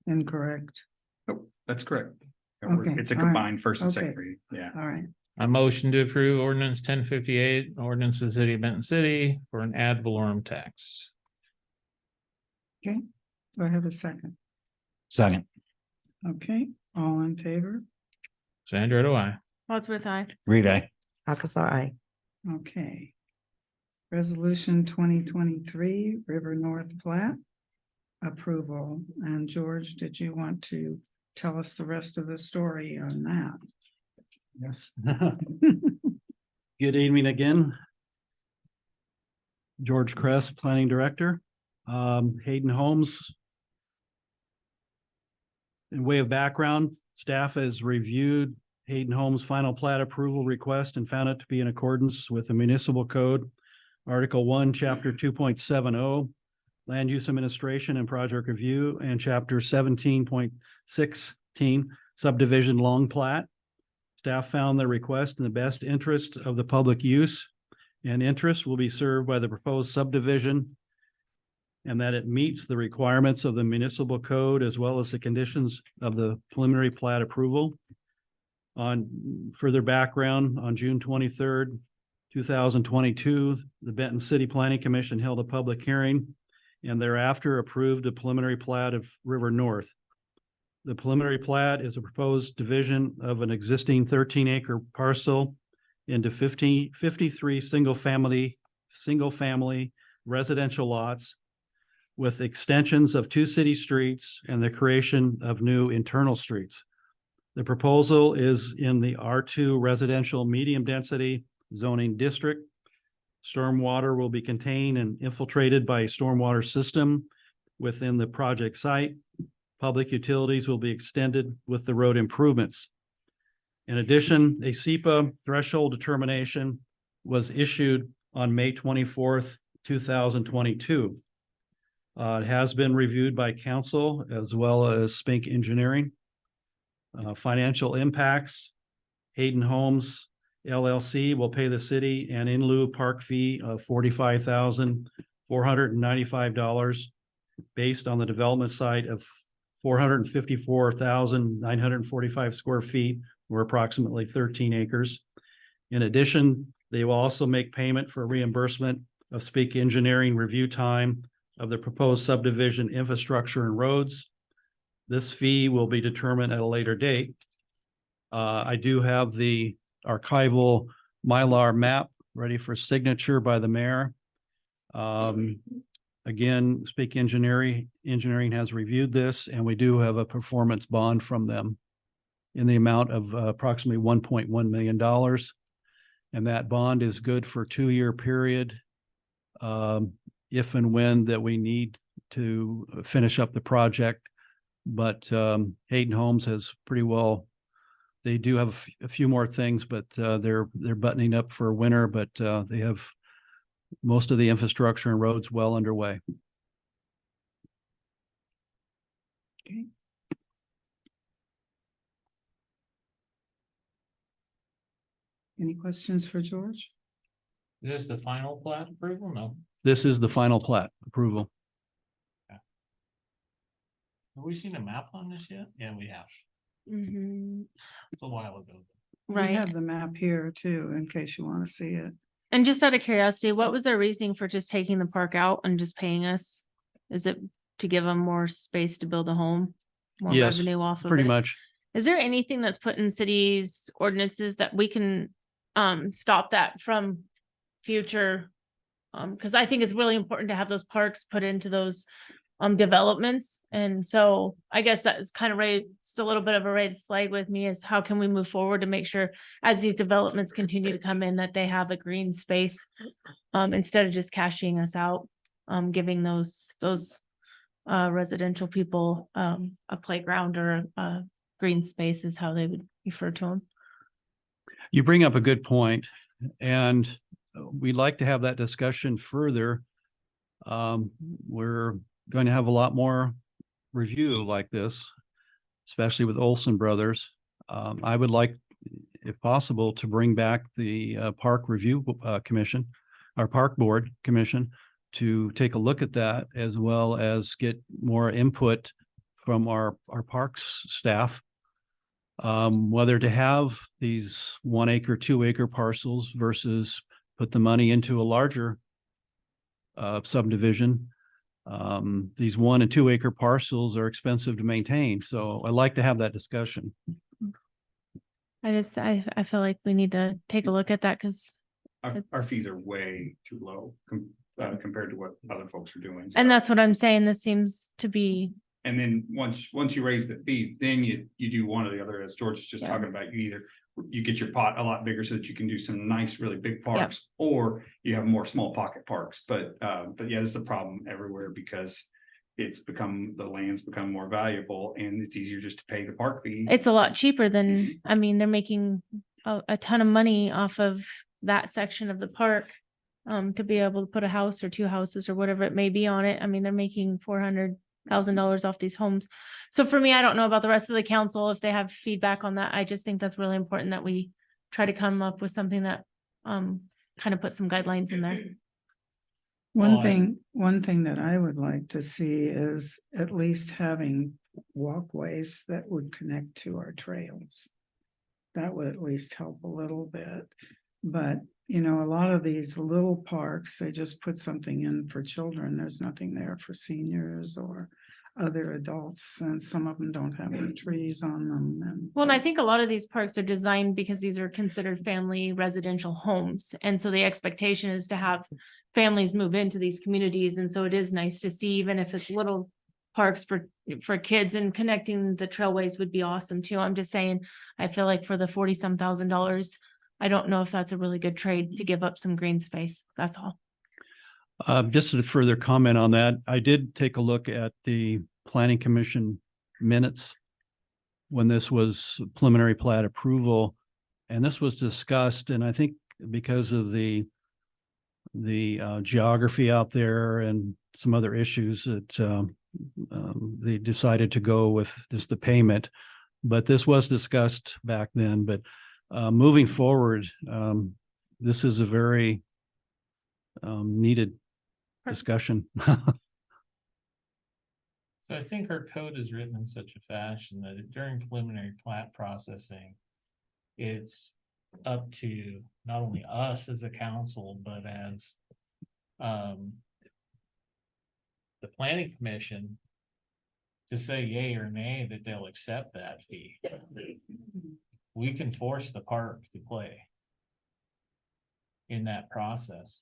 incorrect? Oh, that's correct. Okay, It's a all right, combined first and okay. second reading, yeah. All right, A motion to approve ordinance 1058, ordinance of the city of Benton City for an ad valorem tax. okay. Do I have a second? Second. Okay, all in favor? Sandra, aye. Wadsworth, aye. Reed, aye. Alcazar, I. Okay. Resolution 2023 River North Plat approval. And George, did you want to tell us the rest of the story on that? Yes. Good evening again. George Kress, Planning Director. Hayden Homes. In way of background, staff has reviewed Hayden Homes' final plat approval request and found it to be in accordance with the municipal code, Article 1, Chapter 2.70, Land Use Administration and Project Review, and Chapter 17.16, Subdivision Long Plat. Staff found the request in the best interest of the public use and interest will be served by the proposed subdivision, and that it meets the requirements of the municipal code as well as the conditions of the preliminary plat approval. On further background, on June 23rd, 2022, the Benton City Planning Commission held a public hearing and thereafter approved the preliminary plat of River North. The preliminary plat is a proposed division of an existing 13-acre parcel into 53 single-family residential lots with extensions of 2 city streets and the creation of new internal streets. The proposal is in the R2 residential medium density zoning district. Stormwater will be contained and infiltrated by a stormwater system within the project site. Public utilities will be extended with the road improvements. In addition, a SEPA threshold determination was issued on May 24th, 2022. It has been reviewed by council as well as Spink Engineering. Financial impacts, Hayden Homes LLC will pay the city an in lieu park fee of $45,495 based on the development site of 454,945 square feet, or approximately 13 acres. In addition, they will also make payment for reimbursement of Spink Engineering review time of the proposed subdivision infrastructure and roads. This fee will be determined at a later date. I do have the archival Mylar map ready for signature by the mayor. Again, Speak Engineering has reviewed this, and we do have a performance bond from them in the amount of approximately $1.1 million. And that bond is good for a 2-year period. If and when that we need to finish up the project. But Hayden Homes has pretty well, they do have a few more things, but they're buttoning up for winter, but they have most of the infrastructure and roads well underway. Okay. Any questions for George? Is this the final plat approval? No. This is the final plat approval. Have we seen a map on this yet? Yeah, we have. Mhm. It's a while ago. We Right. have the map here too, in case you want to see it. And just out of curiosity, what was their reasoning for just taking the park out and just paying us? Is it to give them more space to build a home? More Yes, revenue off of pretty it? much. Is there anything that's put in cities ordinances that we can stop that from future? Because I think it's really important to have those parks put into those developments. And so I guess that is kind of raised a little bit of a red flag with me, is how can we move forward to make sure as these developments continue to come in that they have a green space instead of just cashing us out, giving those residential people a playground or a green space is how they would refer to them. You bring up a good point, and we'd like to have that discussion further. We're going to have a lot more review like this, especially with Olson Brothers. I would like, if possible, to bring back the Park Review Commission, our Park Board Commission, to take a look at that, as well as get more input from our parks staff. Whether to have these 1 acre, 2 acre parcels versus put the money into a larger subdivision. These 1 and 2 acre parcels are expensive to maintain, so I'd like to have that discussion. I feel like we need to take a look at that because Our fees are way too low compared to what other folks are doing. and so. that's what I'm saying. This seems to be And then once you raise the fees, then you do one or the other, as George is just Yeah. talking about. You get your pot a lot bigger so that you can do some nice, really big parks, or you have more small pocket parks. But yeah, this is a problem everywhere because the land's become more valuable and it's easier just to pay the park fee. it's a lot cheaper than, I mean, they're making a ton of money off of that section of the park to be able to put a house or 2 houses or whatever it may be on it. I mean, they're making $400,000 off these homes. So for me, I don't know about the rest of the council, if they have feedback on that. I just think that's really important that we try to come up with something that kind of put some guidelines in there. One thing that I would like to see is at least having walkways that would connect to our trails. That would at least help a little bit. But, you know, a lot of these little parks, they just put something in for children. There's nothing there for seniors or other adults, and some of them don't have the trees on them. Well, and I think a lot of these parks are designed because these are considered family residential homes. And so the expectation is to have families move into these communities. And so it is nice to see, even if it's little parks for kids, and connecting the trailways would be awesome too. I'm just saying, I feel like for the $40-some thousand, I don't know if that's a really good trade to give up some green space. That's all. Just a further comment on that, I did take a look at the Planning Commission minutes when this was preliminary plat approval, and this was discussed, and I think because of the geography out there and some other issues that they decided to go with just the payment. But this was discussed back then. But moving forward, this is a very needed discussion. So I think our code is written in such a fashion that during preliminary plat processing, it's up to not only us as a council, but as the planning commission to say yay or nay that they'll accept that fee. We can force the park to play. in that process.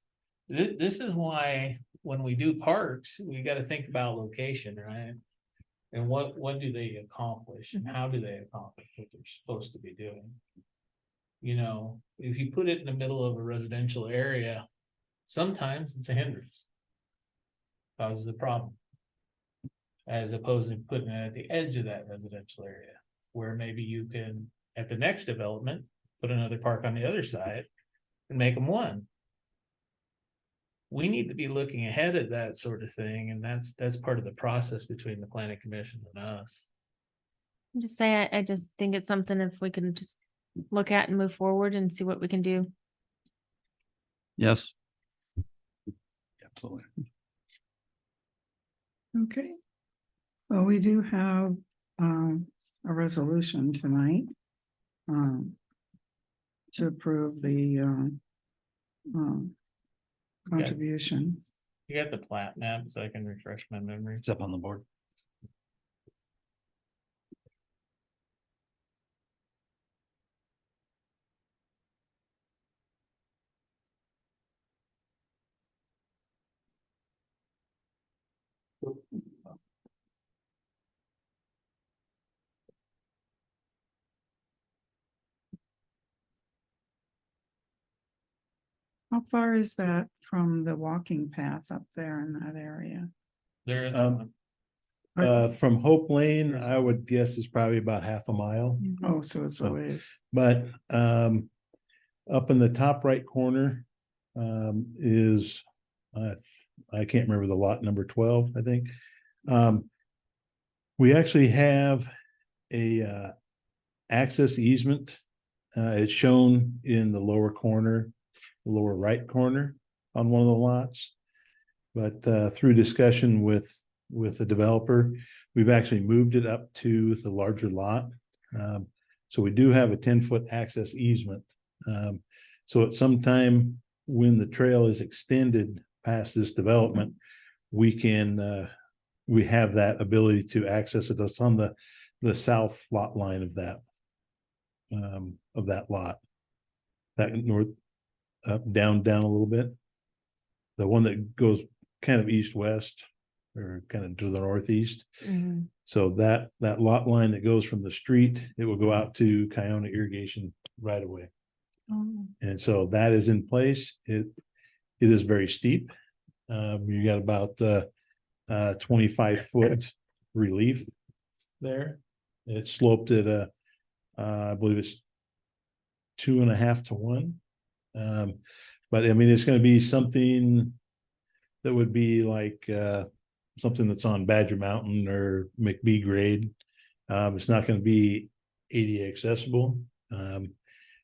This is why when we do parks, we gotta think about location, right? And what do they accomplish and how do they accomplish what they're supposed to be doing? You know, if you put it in the middle of a residential area, sometimes it's a hindrance. Causes a problem. As opposed to putting it at the edge of that residential area, where maybe you can, at the next development, put another park on the other side and make them one. We need to be looking ahead at that sort of thing, and that's part of the process between the planning commission and us. I'm just saying, I just think it's something if we can just look at and move forward and see what we can do. Yes. Absolutely. Okay. Well, we do have a resolution tonight to approve the contribution. You got the plat map, so I can refresh my memory. It's up on the board. How far is that from the walking path up there in that area? There is. From Hope Lane, I would guess is probably about half a mile. Oh, so it's a So- ways. But up in the top right corner is I can't remember the lot number 12, I think. We actually have a access easement. It's shown in the lower corner, lower right corner on one of the lots. But through discussion with the developer, we've actually moved it up to the larger lot. So we do have a 10-foot access easement. So at some time when the trail is extended past this development, we can we have that ability to access it. It's on the south lot line of that lot. That north down a little bit. The one that goes kind of east-west or kind of to the northeast. So that lot line that goes from the street, it will go out to Kiona irrigation right away. And so that is in place. It is very steep. You got about 25 foot relief there. It's sloped at I believe it's 2.5 to 1. But I mean, it's going to be something that would be like something that's on Badger Mountain or McBee grade. It's not going to be ADA accessible.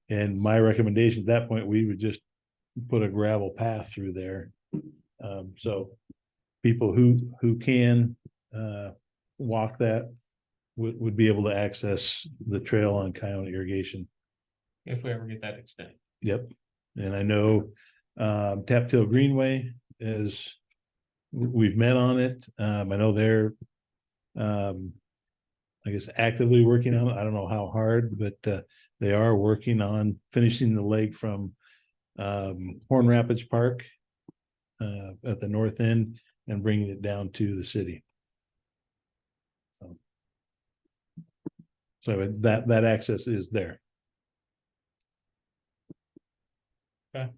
And my recommendation at that point, we would just put a gravel path through there. So people who can walk that would be able to access the trail on Kiona irrigation. If we ever get that extended. Yep. And I know Tap Tail Greenway is, we've met on it. I know they're I guess actively working on it. I don't know how hard, but they are working on finishing the leg from Horn Rapids Park at the north end and bringing it down to the city. So that access is there. Okay.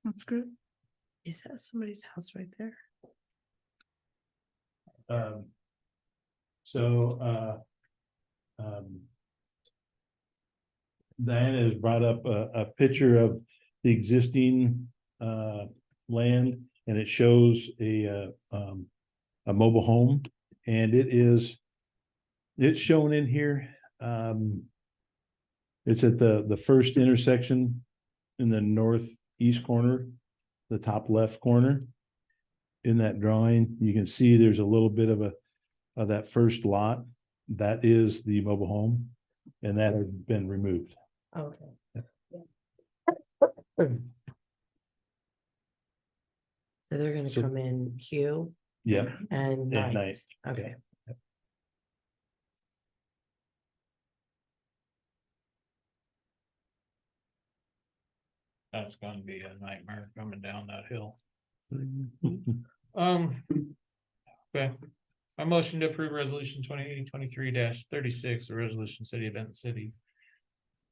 That's good. Is that somebody's house right there? Diana has brought up a picture of the existing land, and it shows a mobile home, and it's shown in here. It's at the first intersection in the northeast corner, the top left corner. In that drawing, you can see there's a little bit of that first lot. That is the mobile home, and that has been removed. Okay. So they're gonna come in Q Yep. and At night. night. Okay. That's gonna be a nightmare coming down that hill. Mm-hmm. Okay. My motion to approve resolution 2023-36, a resolution city of Benton City.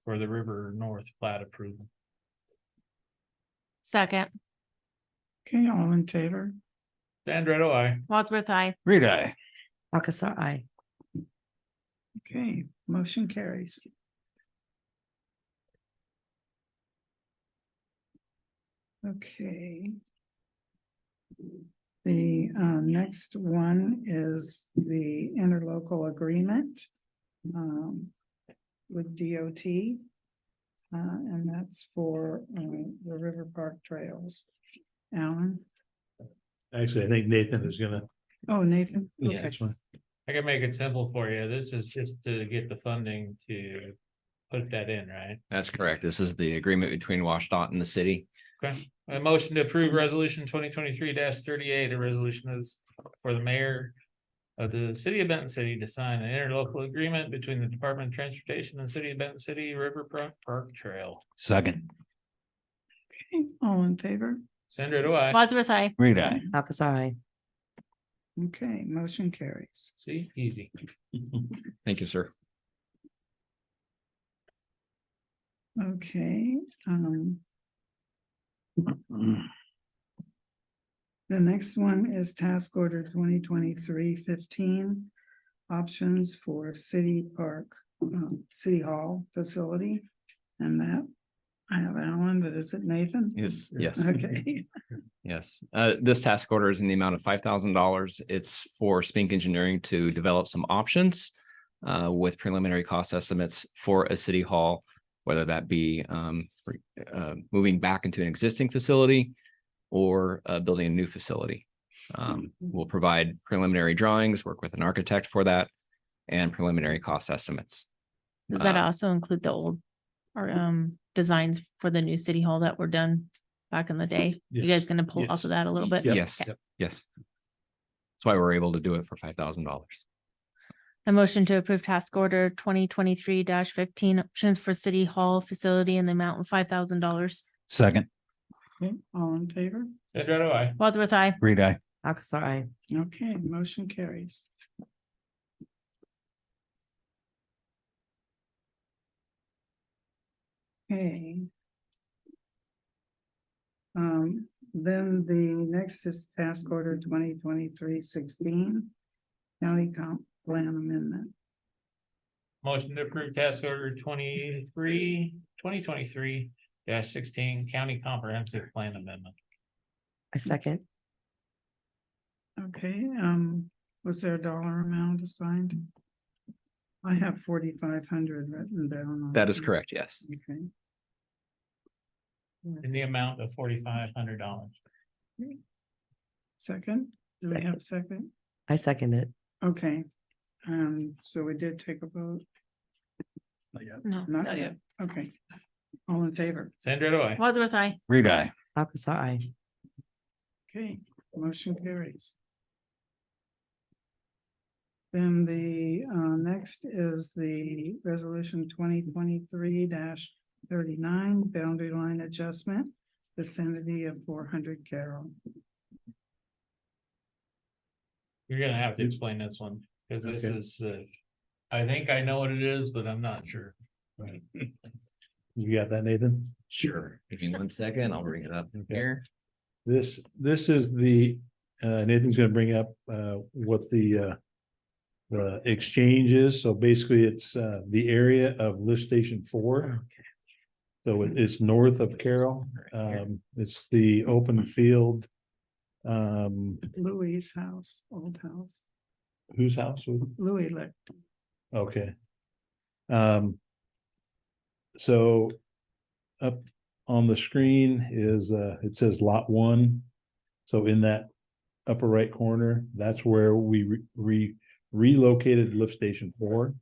For the River North plat approval. Second, Okay, all in favor? Sandra, I. Wadsworth, I. Reed, I. Pakisar, I. Okay, motion carries. Okay. The next one is the interlocal agreement with DOT. And that's for the River Park Trails. Alan? Actually, I think Nathan is gonna. Oh, Nathan? Yeah, Okay. that's fine. I can make it simple for you. This is just to get the funding to put that in, right? That's correct. This is the agreement between WashDOT and the city. Okay. A motion to approve resolution 2023-38, a resolution is for the mayor of the city of Benton City to sign an interlocal agreement between the Department of Transportation and the city of Benton City River Park Trail. Second. Okay, all in favor? Sandra, do I? Wadsworth, I. Reed, I. Pakisar, I. Okay, motion carries. See, easy. Thank you, sir. Okay, the next one is task order 2023-15, options for city park, city hall facility. And that, I have Alan, but is it Nathan? Yes, yes. Okay, Yes, this task order is in the amount of $5,000. It's for Spink Engineering to develop some options with preliminary cost estimates for a city hall, whether that be moving back into an existing facility or building a new facility. We'll provide preliminary drawings, work with an architect for that, and preliminary cost estimates. Does that also include the old or designs for the new city hall that were done back in the day? You guys gonna pull off of that a little bit? Yes, yes. That's why we're able to do it for $5,000. A motion to approve task order 2023-15, options for city hall facility in the amount of $5,000. Second. okay, all in favor? Sandra, do I? Wadsworth, I. Reed, I. Pakisar, I. Okay, motion carries. Okay. Then the next is task order 2023-16, county comp plan amendment. Motion to approve task order 2023-16 county comprehensive plan amendment. I second. Okay, was there a dollar amount assigned? I have 4,500 written down. on That is here. correct, yes. Okay, In the amount of $4,500. second, do we have a second? I second it. Okay, so we did take a vote. No. Not yet. Okay, all in favor? Sandra, do I? Wadsworth, I. Reed, I. Pakisar, I. Okay, motion carries. Then the next is the resolution 2023-39 boundary line adjustment, vicinity of 400 Carroll. You're gonna have to explain this one, because this Okay. is, I think I know what it is, but I'm not sure. Right. You got that, Nathan? Sure. Give me 1 second. I'll bring it up here. This is the, Nathan's gonna bring up, what the exchange is. So basically it's, the area of lift station 4. So it's north of Carroll. It's the open field. Louis' house, old house, Whose house was it? Louis lived. Okay. So up on the screen is, it says lot 1. So in that upper right corner, that's where we relocated lift station 4.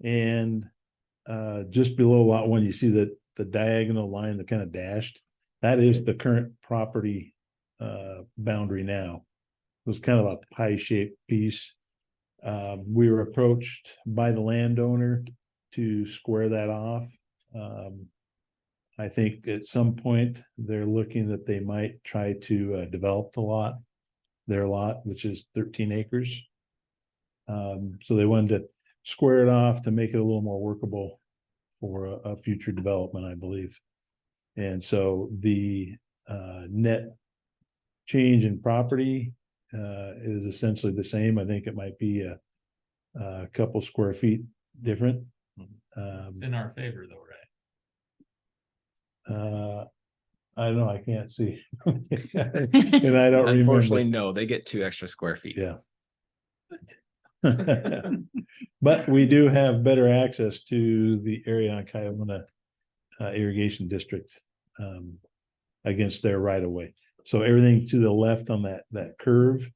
And just below lot 1, you see that the diagonal line that kind of dashed, that is the current property boundary now. It was kind of a pie-shaped piece. We were approached by the landowner to square that off. I think at some point, they're looking that they might try to develop the lot, their lot, which is 13 acres. So they wanted to square it off to make it a little more workable for a future development, I believe. And so the net change in property is essentially the same. I think it might be a couple square feet different. It's in our favor though, right? I don't know, I can't see. And I don't Unfortunately, remember. no, they get 2 extra square feet. Yeah. But we do have better access to the area on Kiona irrigation district against their right of way. So everything to the left on that curve,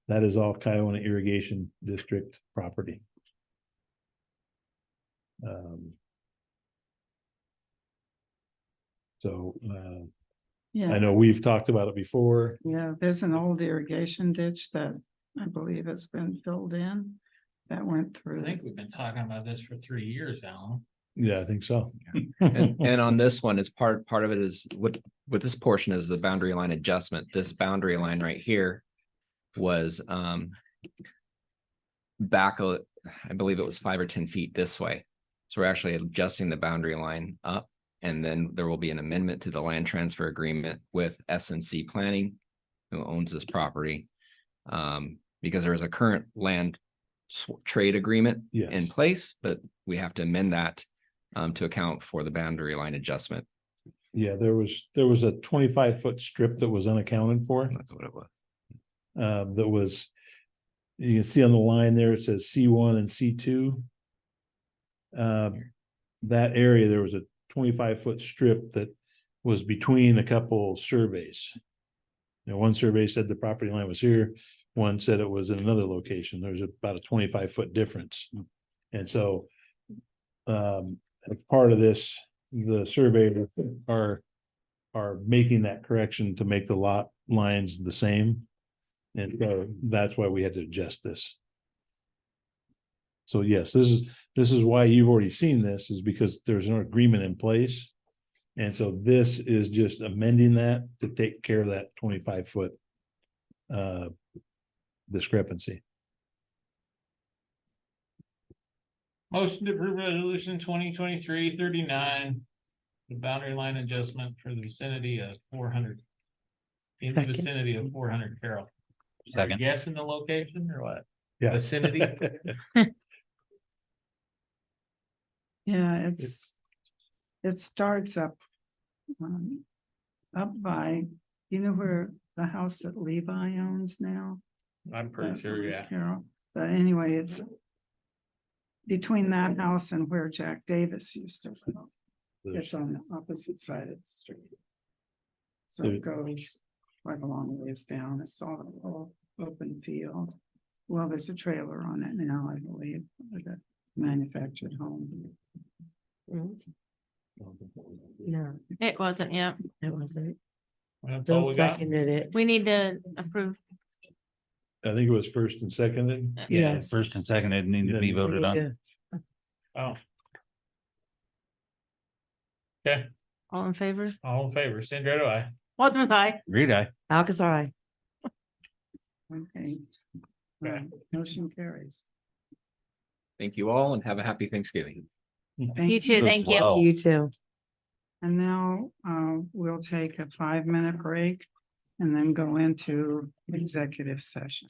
that is all Kiona irrigation district property. So I Yeah, know we've talked about it before. yeah, there's an old irrigation ditch that I believe has been filled in that went I through. think we've been talking about this for 3 years, Alan. Yeah, I think so. And on this one, it's part of it is what this portion is the boundary line adjustment. This boundary line right here was back, I believe it was 5 or 10 feet this way. So we're actually adjusting the boundary line up, and then there will be an amendment to the land transfer agreement with SNC Planning, who owns this property. Because there is a current land trade agreement Yes. in place, but we have to amend that to account for the boundary line adjustment. Yeah, there was a 25-foot strip that was unaccounted for. That's what it was. That was, you can see on the line there, it says C1 and C2. That area, there was a 25-foot strip that was between a couple surveys. You know, one survey said the property line was here, one said it was in another location. There's about a 25-foot difference. And so as part of this, the surveyors are making that correction to make the lot lines the same. And so that's why we had to adjust this. So yes, this is why you've already seen this, is because there's no agreement in place. And so this is just amending that to take care of that 25-foot discrepancy. Motion to approve resolution 2023-39, the boundary line adjustment for the vicinity of 400. In the Second. vicinity of 400 Carroll. Are you Second. guessing the location or what? Yeah. Vicinity? Yeah, it starts up by, you know where the house that Levi owns now? I'm pretty sure, yeah. Carol, but anyway, it's between that house and where Jack Davis used to live. It's on the opposite side of the street. So it goes quite a long ways down. It's all open field. Well, there's a trailer on it now, I believe, like a manufactured home. No, It wasn't, yeah. it wasn't. That's all Bill we got. seconded it. We need to approve. I think it was first and seconded. Yeah, Yes. first and second need to be voted on. Yeah. Oh. Okay, All in favor? all in favor, Sandra, do I? Wadsworth, aye. Reed, I. Alcazar, aye. Okay. Okay. Motion carries. Thank you all and have a happy Thanksgiving. Thank You too, thank you. well. You too. And now we'll take a 5-minute break and then go into executive session.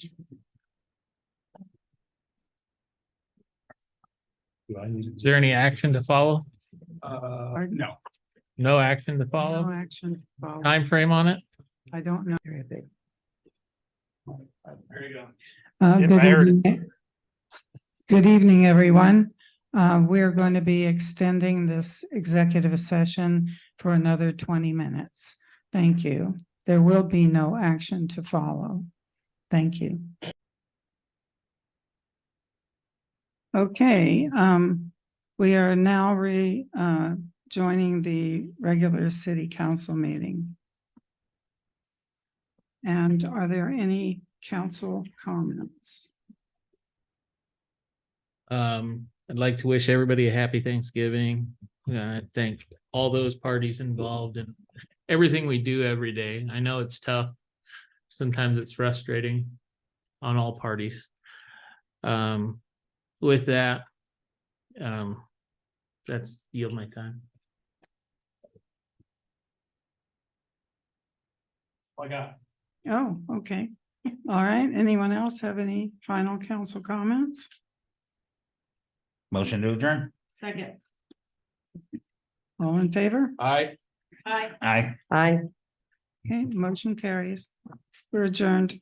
Is there any action to follow? No. No action to No follow? action. to follow. Time frame on it? I don't know. There you go. Good evening. Good evening, everyone. We're going to be extending this executive session for another 20 minutes. Thank you. There will be no action to follow. Thank you. Okay, we are now joining the regular city council meeting. And are there any council comments? I'd like to wish everybody a happy Thanksgiving. I thank all those parties involved in everything we do every day. I know it's tough. Sometimes it's frustrating on all parties. With that, that's yield my time. I got. Oh, okay. All right. Anyone else have any final council comments? Motion to adjourn. Second. All in favor? Aye. Aye. Aye. Aye. Okay, motion carries. We're adjourned.